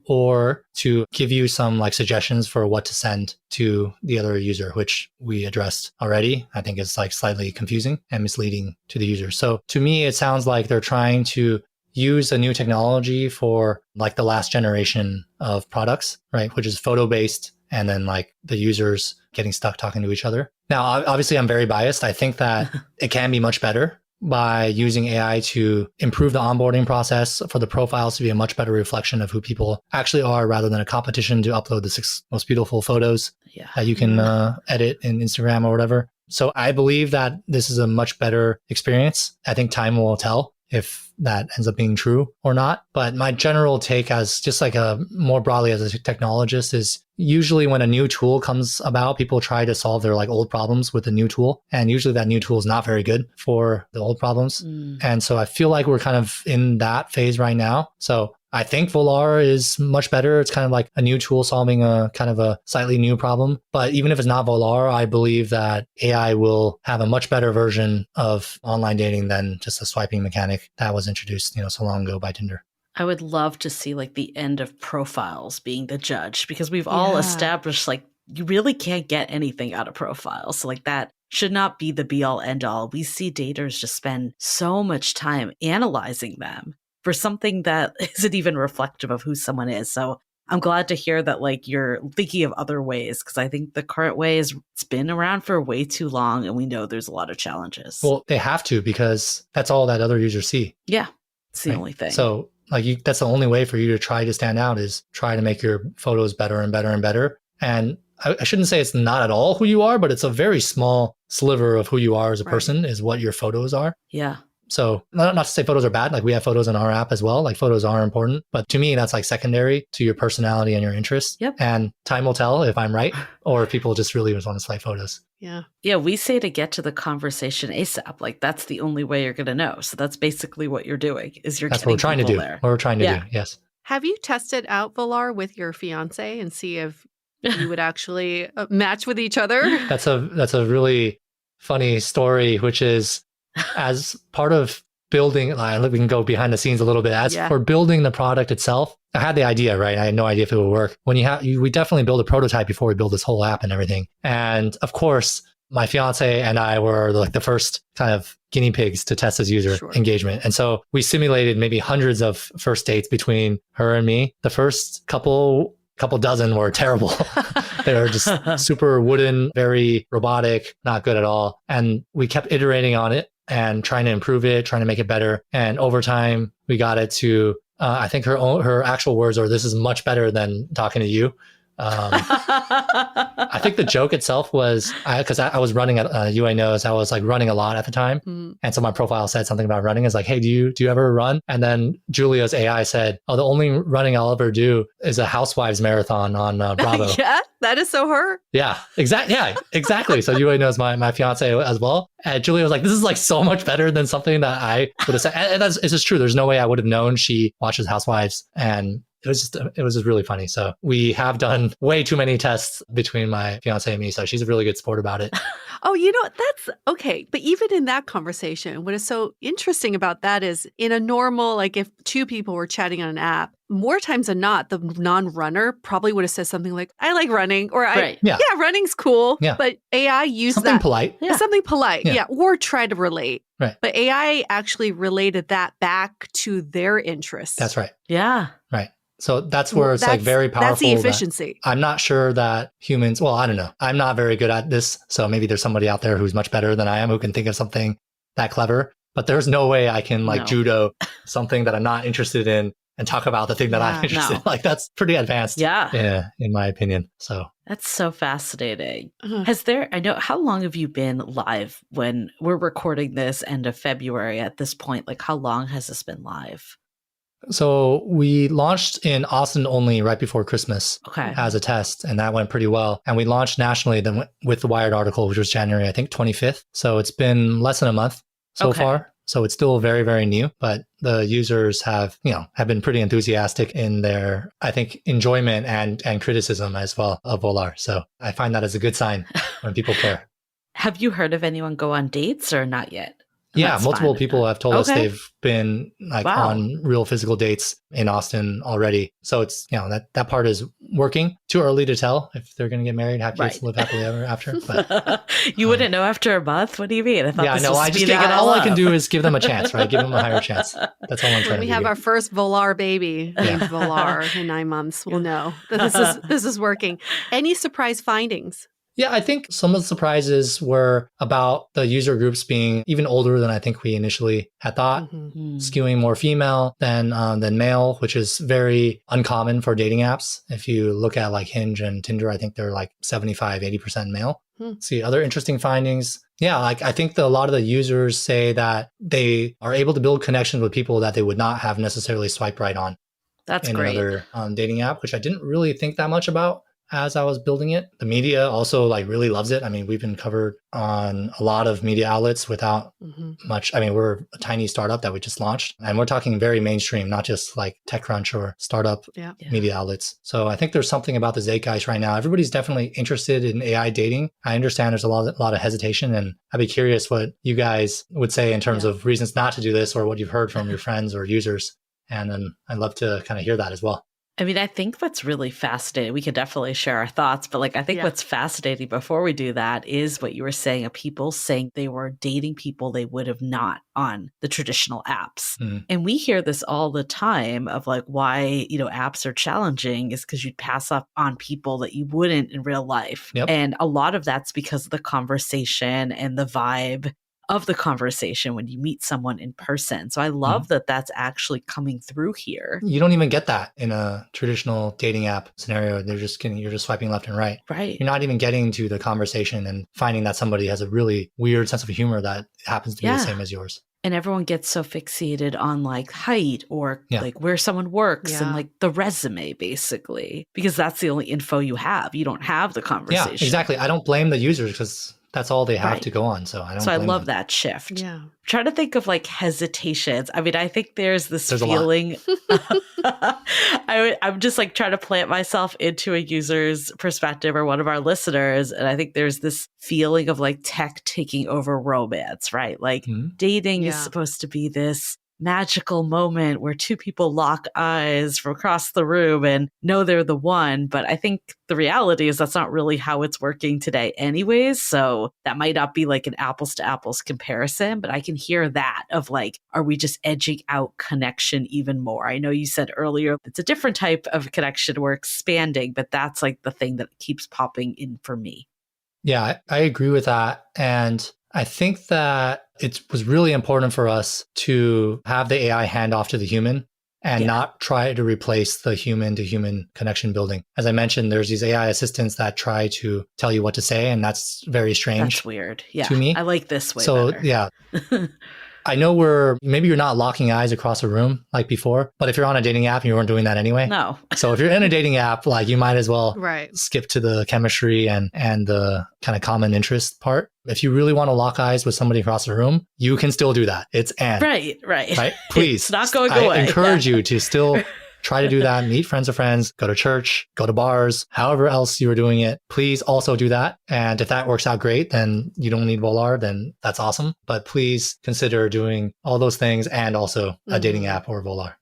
or to give you some like suggestions for what to send to the other user, which we addressed already. I think it's like slightly confusing and misleading to the user. So to me, it sounds like they're trying to use a new technology for like the last generation of products, right? Which is photo based. And then like the users getting stuck talking to each other. Now, obviously, I'm very biased. I think that it can be much better by using AI to improve the onboarding process for the profiles to be a much better reflection of who people actually are rather than a competition to upload the 6 most beautiful photos that you can edit in Instagram or whatever. So I believe that this is a much better experience. I think time will tell if that ends up being true or not. But my general take as just like a more broadly as a technologist is usually when a new tool comes about, people try to solve their like old problems with a new tool. And usually that new tool is not very good for the old problems. And so I feel like we're kind of in that phase right now. So I think Volar is much better. It's kind of like a new tool solving a kind of a slightly new problem. But even if it's not Volar, I believe that AI will have a much better version of online dating than just a swiping mechanic that was introduced, so long ago by Tinder. I would love to see like the end of profiles being the judge, because we've all established like you really can't get anything out of profiles. So like that should not be the be all end all. We see daters just spend so much time analyzing them for something that isn't even reflective of who someone is. So I'm glad to hear that like you're thinking of other ways, because I think the current way it's been around for way too long and we know there's a lot of challenges. Well, they have to, because that's all that other users see. Yeah, it's the only thing. So like that's the only way for you to try to stand out is try to make your photos better and better and better. And I shouldn't say it's not at all who you are, but it's a very small sliver of who you are as a person is what your photos are. Yeah. So not to say photos are bad, like we have photos in our app as well, like photos are important, but to me, that's like secondary to your personality and your interests. Yep. And time will tell if I'm right or if people just really just want to swipe photos. Yeah. Yeah, we say to get to the conversation ASAP. Like that's the only way you're going to know. So that's basically what you're doing is you're That's what we're trying to do. there. What we're trying to do. Yes. Have you tested out Volar with your fiance and see if you would actually match with each other? That's a really funny story, which is as part of building, we can go behind the scenes a little bit. As for building the product itself, I had the idea, right? I had no idea if it would work. We definitely build a prototype before we build this whole app and everything. And of course, my fiance and I were like the first kind of guinea pigs to test this user engagement. And so we simulated maybe hundreds of first dates between her and me. The first couple dozen were terrible. They were just super wooden, very robotic, not good at all. And we kept iterating on it and trying to improve it, trying to make it better. And over time, we got it to, I think her actual words are, "This is much better than talking to you." I think the joke itself was, because I was running at UA Knows, I was like running a lot at the time. And so my profile said something about running. It's like, "Hey, do you ever run?" And then Julia's AI said, "Oh, the only running I'll ever do is a Housewives marathon on Bravo." Yeah, that is so her. Yeah, exactly. So UA Knows my fiance as well. And Julia was like, "This is like so much better than something that I would have said." And it's just true. There's no way I would have known she watches Housewives. And it was just really funny. So we have done way too many tests between my fiance and me. So she's a really good sport about it. Oh, that's okay. But even in that conversation, what is so interesting about that is in a normal, like if two people were chatting on an app, more times than not, the non-runner probably would have said something like, "I like running," or yeah, running's cool. Yeah. But AI used something polite. Yeah. Something polite. Yeah. Yeah. Or try to relate. Right. But AI actually related that back to their interests. That's right. Yeah. Right. So that's where it's like very powerful. That's the efficiency. I'm not sure that humans, well, I don't know. I'm not very good at this. So maybe there's somebody out there who's much better than I am who can think of something that clever. But there's no way I can judo something that I'm not interested in and talk about the thing that I'm interested in. Like that's pretty advanced. Yeah. In my opinion. So that's so fascinating. I know, how long have you been live when we're recording this end of February at this point? Like how long has this been live? So we launched in Austin only right before Christmas as a test, and that went pretty well. And we launched nationally then with the Wired article, which was January, I think, 25th. So it's been less than a month so far. So it's still very, very new, but the users have been pretty enthusiastic in their, I think, enjoyment and criticism as well of Volar. So I find that as a good sign when people care. Have you heard of anyone go on dates or not yet? Yeah, multiple people have told us they've been on real physical dates in Austin already. So it's, that part is working. Too early to tell if they're going to get married, have kids, live happily ever after. But you wouldn't know after a month? What do you mean? I thought all I can do is give them a chance, right? Give them a higher chance. That's all I'm trying to do. When we have our first Volar baby named Volar in 9 months, we'll know that this is working. Any surprise findings? Yeah, I think some of the surprises were about the user groups being even older than I think we initially had thought, skewing more female than male, which is very uncommon for dating apps. If you look at like Hinge and Tinder, I think they're like 75, 80% male. See other interesting findings. Yeah, like I think that a lot of the users say that they are able to build connections with people that they would not have necessarily swiped right on. That's in great. another dating app, which I didn't really think that much about as I was building it. The media also like really loves it. I mean, we've been covered on a lot of media outlets without much. I mean, we're a tiny startup that we just launched, and we're talking very mainstream, not just like TechCrunch or startup media outlets. So I think there's something about the zeitgeist right now. Everybody's definitely interested in AI dating. I understand there's a lot of hesitation, and I'd be curious what you guys would say in terms of reasons not to do this or what you've heard from your friends or users. And then I'd love to kind of hear that as well. I mean, I think what's really fascinating, we could definitely share our thoughts, but like, I think what's fascinating before we do that is what you were saying of people saying they were dating people they would have not on the traditional apps. And we hear this all the time of like why, apps are challenging is because you'd pass up on people that you wouldn't in real life. And a lot of that's because of the conversation and the vibe of the conversation when you meet someone in person. So I love that that's actually coming through here. You don't even get that in a traditional dating app scenario. You're just swiping left and right. Right. You're not even getting to the conversation and finding that somebody has a really weird sense of humor that happens to be the same as yours. And everyone gets so fixated on like height or like where someone works and like the resume, basically, because that's the only info you have. You don't have the conversation. Yeah, exactly. I don't blame the users because that's all they have to go on. So I love that shift. Yeah. I'm trying to think of like hesitations. I mean, I think there's feeling. I'm just like trying to plant myself into a user's perspective or one of our listeners. And I think there's this feeling of like tech taking over romance, right? Like dating is supposed to be this magical moment where two people lock eyes from across the room and know they're the one. But I think the reality is that's not really how it's working today anyways. So that might not be like an apples to apples comparison, but I can hear that of like, are we just edging out connection even more? I know you said earlier it's a different type of connection. We're expanding, but that's like the thing that keeps popping in for me. Yeah, I agree with that. And I think that it was really important for us to have the AI hand off to the human and not try to replace the human to human connection building. As I mentioned, there's these AI assistants that try to tell you what to say, and that's very strange. That's weird. Yeah. To me. I like this way so, better. Yeah. I know maybe you're not locking eyes across a room like before, but if you're on a dating app, you weren't doing that anyway. No. So if you're in a dating app, like you might as well skip to the chemistry and the kind of common interest part. If you really want to lock eyes with somebody across the room, you can still do that. It's Right. Please. It's not going away. I encourage you to still try to do that. Meet friends of friends, go to church, go to bars, however else you are doing it. Please also do that. And if that works out great, then you don't need Volar, then that's awesome. But please consider doing all those things and also a dating app or Volar.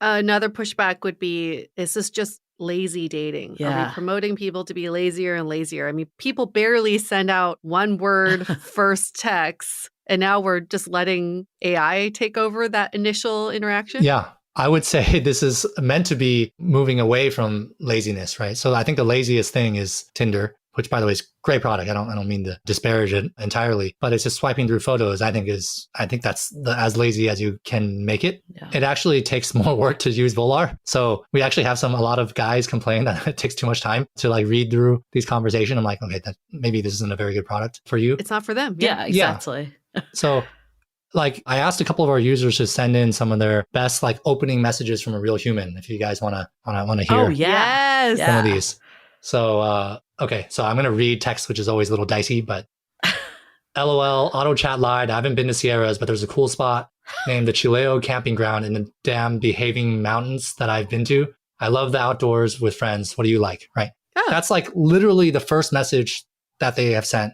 Another pushback would be, is this just lazy dating? Are we promoting people to be lazier and lazier? I mean, people barely send out one word first texts, and now we're just letting AI take over that initial interaction? Yeah. I would say this is meant to be moving away from laziness, right? So I think the laziest thing is Tinder, which by the way is a great product. I don't mean to disparage it entirely, but it's just swiping through photos. I think that's as lazy as you can make it. Yeah. It actually takes more work to use Volar. So we actually have a lot of guys complain that it takes too much time to like read through these conversations. I'm like, okay, maybe this isn't a very good product for you. It's not for them. Yeah, exactly. So like I asked a couple of our users to send in some of their best like opening messages from a real human. If you guys want to hear some of these. So, okay. So I'm going to read text, which is always a little dicey, but LOL, auto chat lied. I haven't been to Sierras, but there's a cool spot named the Chileo camping ground in the damn behaving mountains that I've been to. I love the outdoors with friends. What do you like? Right. Oh. That's like literally the first message that they have sent.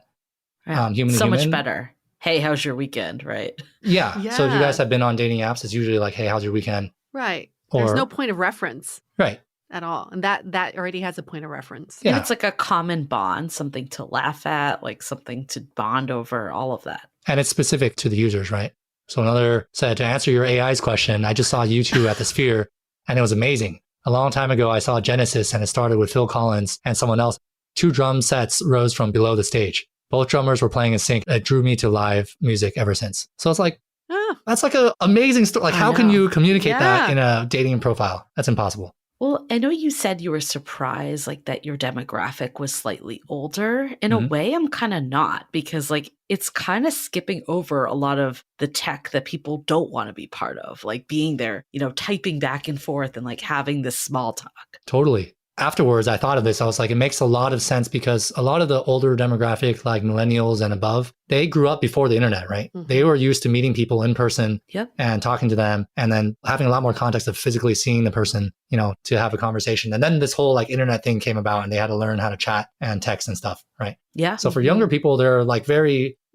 Human so to human. Much better. Hey, how's your weekend? Right. Yeah. So if you guys have been on dating apps, it's usually like, hey, how's your weekend? Right. There's no point of reference. Right. At all. And that already has a point of reference. Yeah. And it's like a common bond, something to laugh at, like something to bond over, all of that. And it's specific to the users, right? So another said, to answer your AI's question, I just saw you two at the Sphere and it was amazing. A long time ago, I saw Genesis and it started with Phil Collins and someone else. 2 drum sets rose from below the stage. Both drummers were playing in sync. It drew me to live music ever since. So it's like, that's like an amazing story. Like, I how can know. you communicate that Yeah. in a dating profile? That's impossible. Well, I know you said you were surprised like that your demographic was slightly older. In a Mhm. way, I'm kind of not because like it's kind of skipping over a lot of the tech that people don't want to be part of, like being there, typing back and forth and like having this small talk. Totally. Afterwards, I thought of this. I was like, it makes a lot of sense because a lot of the older demographic, like millennials and above, they grew up before the internet, right? Mhm. They were used to meeting people in person Yep. and talking to them and then having a lot more context of physically seeing the person, to have a conversation. And then this whole like internet thing came about and they had to learn how to chat and text and stuff, right? Yeah. So for younger people, they're like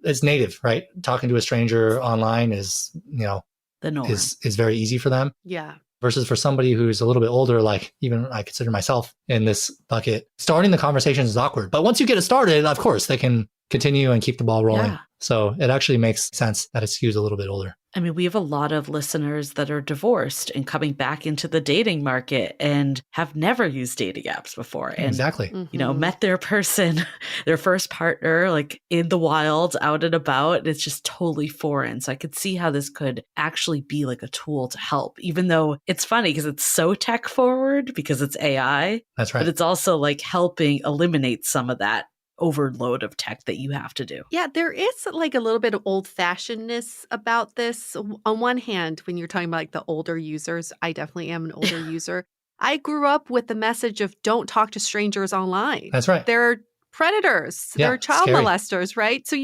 it's native, right? Talking to a stranger online is, The norm. is very easy for them. Yeah. Versus for somebody who's a little bit older, like even I consider myself in this bucket, starting the conversations is awkward. But once you get it started, of course, they can continue and keep the ball rolling. Yeah. So it actually makes sense that it skews a little bit older. I mean, we have a lot of listeners that are divorced and coming back into the dating market and have never used dating apps before. And Exactly. Mhm. met their person, their first partner, like in the wild, out and about. And it's just totally foreign. So I could see how this could actually be like a tool to help, even though it's funny because it's so tech forward because it's AI, That's but right. it's also like helping eliminate some of that overload of tech that you have to do. Yeah, there is like a little bit of old fashionedness about this. On one hand, when you're talking about like the older users, I definitely am an older user. I grew up with the message of don't talk to strangers online. That's right. They're predators, Yeah, they're child scary. molesters, right? So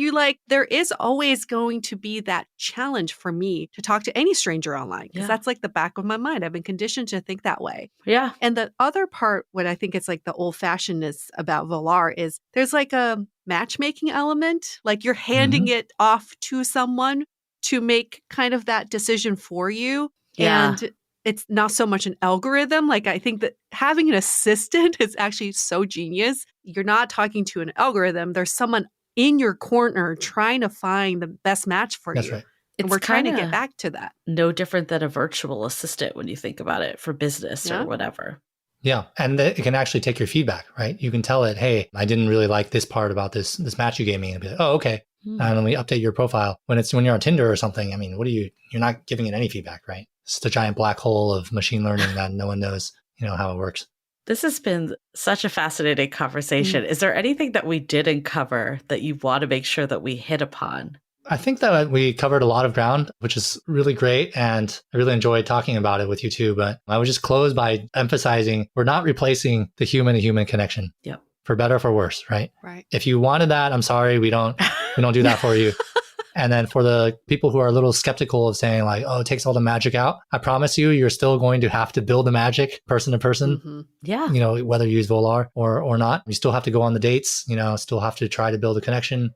there is always going to be that challenge for me to talk to any stranger online because Yeah. that's like the back of my mind. I've been conditioned to think that way. Yeah. And the other part, what I think it's like the old fashionedness about Volar is there's like a matchmaking element, like you're handing it off to someone to make kind of that decision for you. Yeah. And it's not so much an algorithm. Like I think that having an assistant is actually so genius. You're not talking to an algorithm. There's someone in your corner trying to find the best match for That's you. right. And we're trying to kinda get back to that. no different than a virtual assistant when you think about it for business Yeah. or whatever. Yeah. And it can actually take your feedback, right? You can tell it, hey, I didn't really like this part about this match you gave me. And be like, oh, okay. Hmm. And then we update your profile. When you're on Tinder or something, I mean, you're not giving it any feedback, right? It's just a giant black hole of machine learning that no one knows, how it works. This has been such a fascinating conversation. Is there anything that we didn't cover that you want to make sure that we hit upon? I think that we covered a lot of ground, which is really great. And I really enjoyed talking about it with you too. But I would just close by emphasizing we're not replacing the human to human connection. Yep. For better or for worse, right? Right. If you wanted that, I'm sorry, we don't do that for you. And then for the people who are a little skeptical of saying like, oh, it takes all the magic out, I promise you're still going to have to build the magic person to person, Mhm. Yeah. whether you use Volar or not. You still have to go on the dates, still have to try to build a connection.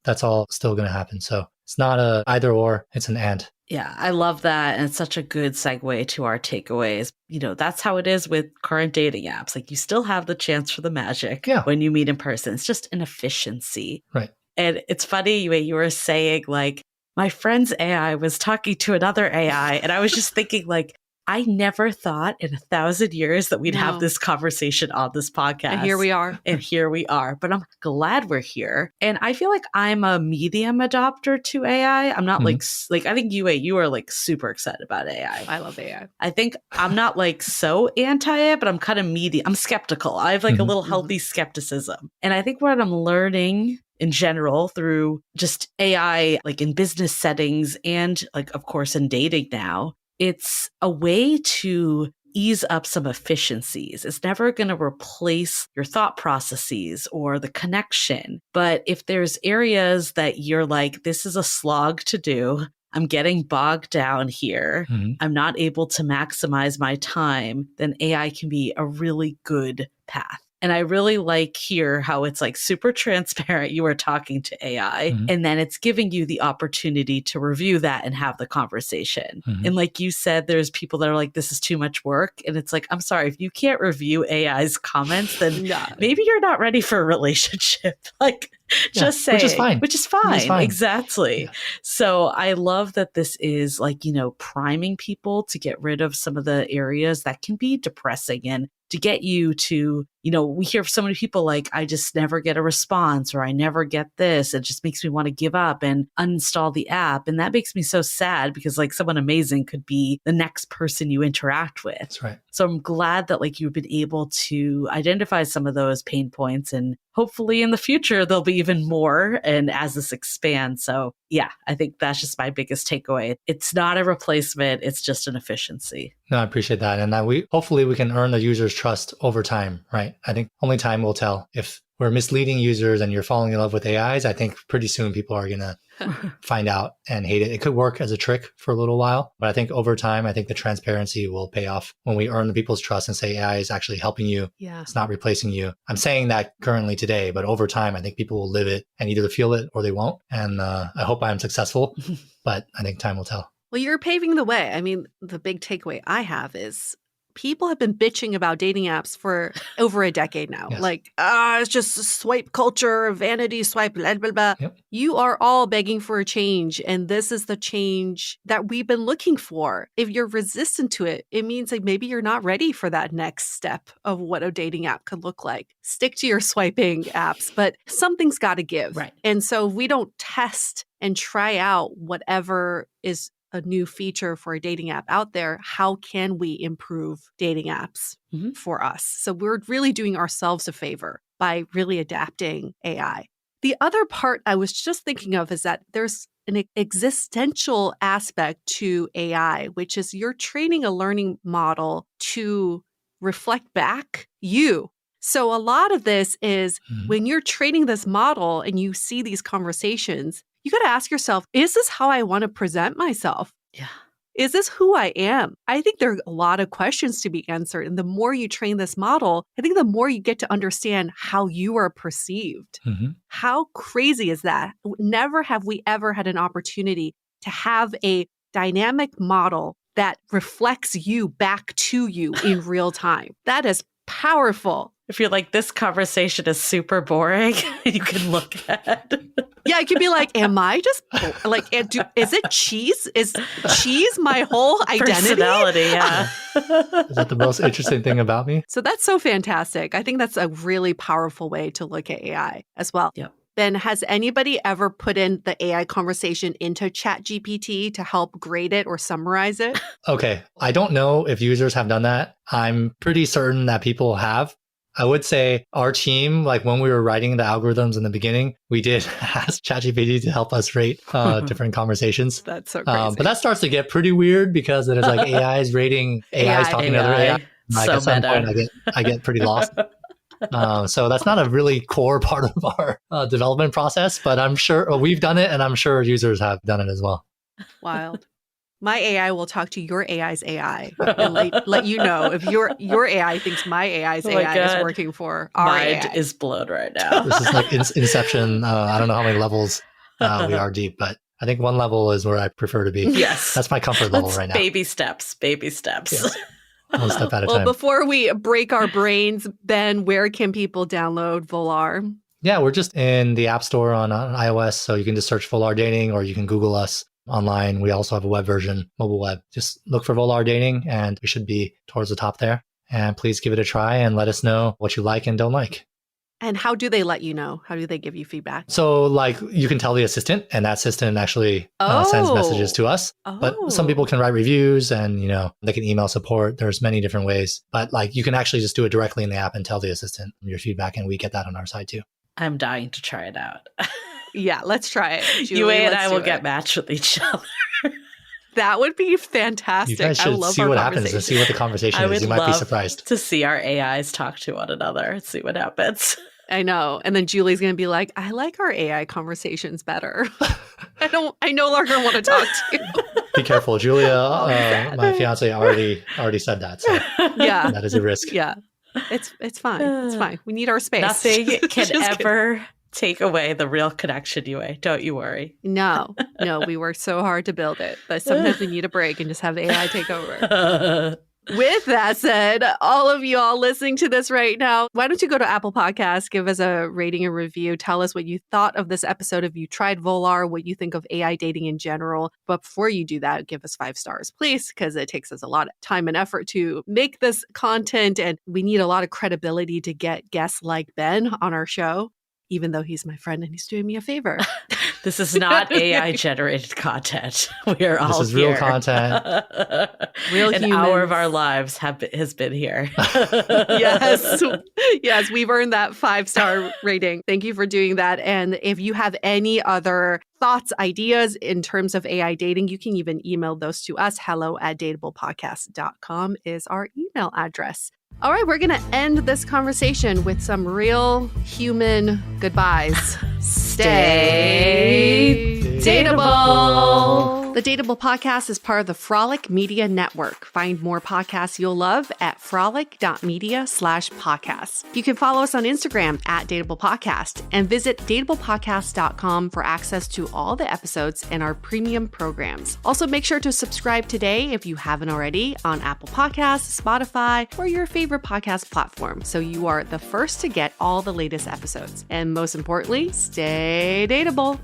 That's all still going to happen. So it's not a either or, it's an and. Yeah, I love that. And it's such a good segue to our takeaways. That's how it is with current dating apps. Like you still have the chance for the magic when you meet in person. It's just an efficiency. Right. And it's funny, you were saying like, my friend's AI was talking to another AI. And I was just thinking like, I never thought in 1,000 years that we'd have No. this conversation on this podcast. And here we are. And here we are. But I'm glad we're here. And I feel like I'm a medium adopter to AI. I'm not like I think you are like super excited about AI. I love AI. I think I'm not like so anti it, but I'm kind of medium. I'm skeptical. I have like a little healthy skepticism. And I think what I'm learning in general through just AI, like in business settings and like, of course, in dating now, it's a way to ease up some efficiencies. It's never going to replace your thought processes or the connection. But if there's areas that you're like, this is a slog to do, I'm getting bogged down here, I'm not able to maximize my time, then AI can be a really good path. And I really like here how it's like super transparent. You are talking to AI and then it's giving you the opportunity to review that and have the conversation. And like you said, there's people that are like, this is too much work. And it's like, I'm sorry, if you can't review AI's comments, then maybe you're not ready for a relationship. Like Just saying. Which is fine. Which is fine. Exactly. Yeah. So I love that this is like, priming people to get rid of some of the areas that can be depressing and to get you to, we hear so many people like, I just never get a response or I never get this. It just makes me want to give up and uninstall the app. And that makes me so sad because like someone amazing could be the next person you interact with. That's right. So I'm glad that like you've been able to identify some of those pain points and hopefully in the future there'll be even more and as this expands. So yeah, I think that's just my biggest takeaway. It's not a replacement, it's just an efficiency. No, I appreciate that. And that hopefully we can earn the user's trust over time, right? I think only time will tell. If we're misleading users and you're falling in love with AIs, I think pretty soon people are going to find out and hate it. It could work as a trick for a little while, but I think over time, I think the transparency will pay off when we earn the people's trust and say AI is actually helping you. Yeah. It's not replacing you. I'm saying that currently today, but over time, I think people will live it and either feel it or they won't. And I hope I'm successful, but I think time will tell. Well, you're paving the way. I mean, the big takeaway I have is people have been bitching about dating apps for over a decade now. Yes. Like, it's just swipe culture, vanity swipe, blah, blah, blah. Yep. You are all begging for a change. And this is the change that we've been looking for. If you're resistant to it, it means like maybe you're not ready for that next step of what a dating app could look like. Stick to your swiping apps, but something's got to give. Right. And so if we don't test and try out whatever is a new feature for a dating app out there, how can we improve dating apps for us? So we're really doing ourselves a favor by really adapting AI. The other part I was just thinking of is that there's an existential aspect to AI, which is you're training a learning model to reflect back you. So a lot of this is when you're training this model and you see these conversations, you got to ask yourself, is this how I want to present myself? Yeah. Is this who I am? I think there are a lot of questions to be answered. And the more you train this model, I think the more you get to understand how you are perceived. How crazy is that? Never have we ever had an opportunity to have a dynamic model that reflects you back to you in real time. That is powerful. If you're like, this conversation is super boring, you can look at. Yeah, it could be like, am I just like, is it cheese? Is cheese my whole identity? Personality, yeah. Is that the most interesting thing about me? So that's so fantastic. I think that's a really powerful way to look at AI as well. Yep. Ben, has anybody ever put in the AI conversation into ChatGPT to help grade it or summarize it? Okay. I don't know if users have done that. I'm pretty certain that people have. I would say our team, like when we were writing the algorithms in the beginning, we did ask ChatGPT to help us rate different conversations. That's so crazy. But that starts to get pretty weird because it is like AI is rating AIs talking to other AI. Like So at some meta. point, I get pretty lost. So that's not a really core part of our development process, but I'm sure we've done it, and I'm sure users have done it as well. Wild. My AI will talk to your AI's AI and let you know if your AI thinks my AI's Oh my AI God. is working for our Mind AI. is blown right now. This is like Inception. I don't know how many levels we are deep, but I think one level is where I prefer to be. Yes. That's my comfort level Let's right now. Baby steps. Yes. One step at a Well, time. before we break our brains, Ben, where can people download Volar? Yeah, we're just in the App Store on iOS, so you can just search Volar Dating or you can Google us online. We also have a web version, mobile web. Just look for Volar Dating and we should be towards the top there. And please give it a try and let us know what you like and don't like. And how do they let you know? How do they give you feedback? So like you can tell the assistant and that assistant actually sends messages to us. But some people can write reviews and, they can email support. There's many different ways. But like you can actually just do it directly in the app and tell the assistant your feedback and we get that on our side too. I'm dying to try it out. Yeah, let's try it. You Julie, and let's I do will it. get matched with each other. That would be fantastic. You guys I should love see our what happens and conversation. see what the conversation I is. would You might be love surprised. to see our AIs talk to one another and see what happens. I know. And then Julie's going to be like, I like our AI conversations better. I no longer want to talk to you. Be careful. Julia, my fiance already said that. So Yeah. that is a risk. Yeah. It's fine. It's fine. We need our space. Nothing can Just kidding. ever take away the real connection, Yue. Don't you worry. No, we worked so hard to build it, but sometimes we need a break and just have AI take over. With that said, all of you all listening to this right now, why don't you go to Apple Podcasts, give us a rating and review, tell us what you thought of this episode, if you tried Volar, what you think of AI dating in general. But before you do that, give us 5 stars, please, because it takes us a lot of time and effort to make this content, and we need a lot of credibility to get guests like Ben on our show, even though he's my friend and he's doing me a favor. This is not AI generated content. We are all This is here. real content. Real An humans. hour of our lives has been here. Yes, we've earned that 5-star rating. Thank you for doing that. And if you have any other thoughts, ideas in terms of AI dating, you can even email those to us. hello@dateablepodcast.com is our email address. All right, we're going to end this conversation with some real human goodbyes. Stay dateable. The Dateable Podcast is part of the Frolic Media Network. Find more podcasts you'll love at frolic.media/podcasts. You can follow us on Instagram @dateablepodcast and visit dateablepodcast.com for access to all the episodes and our premium programs. Also, make sure to subscribe today if you haven't already on Apple Podcasts, Spotify, or your favorite podcast platform, so you are the first to get all the latest episodes. And most importantly, stay dateable.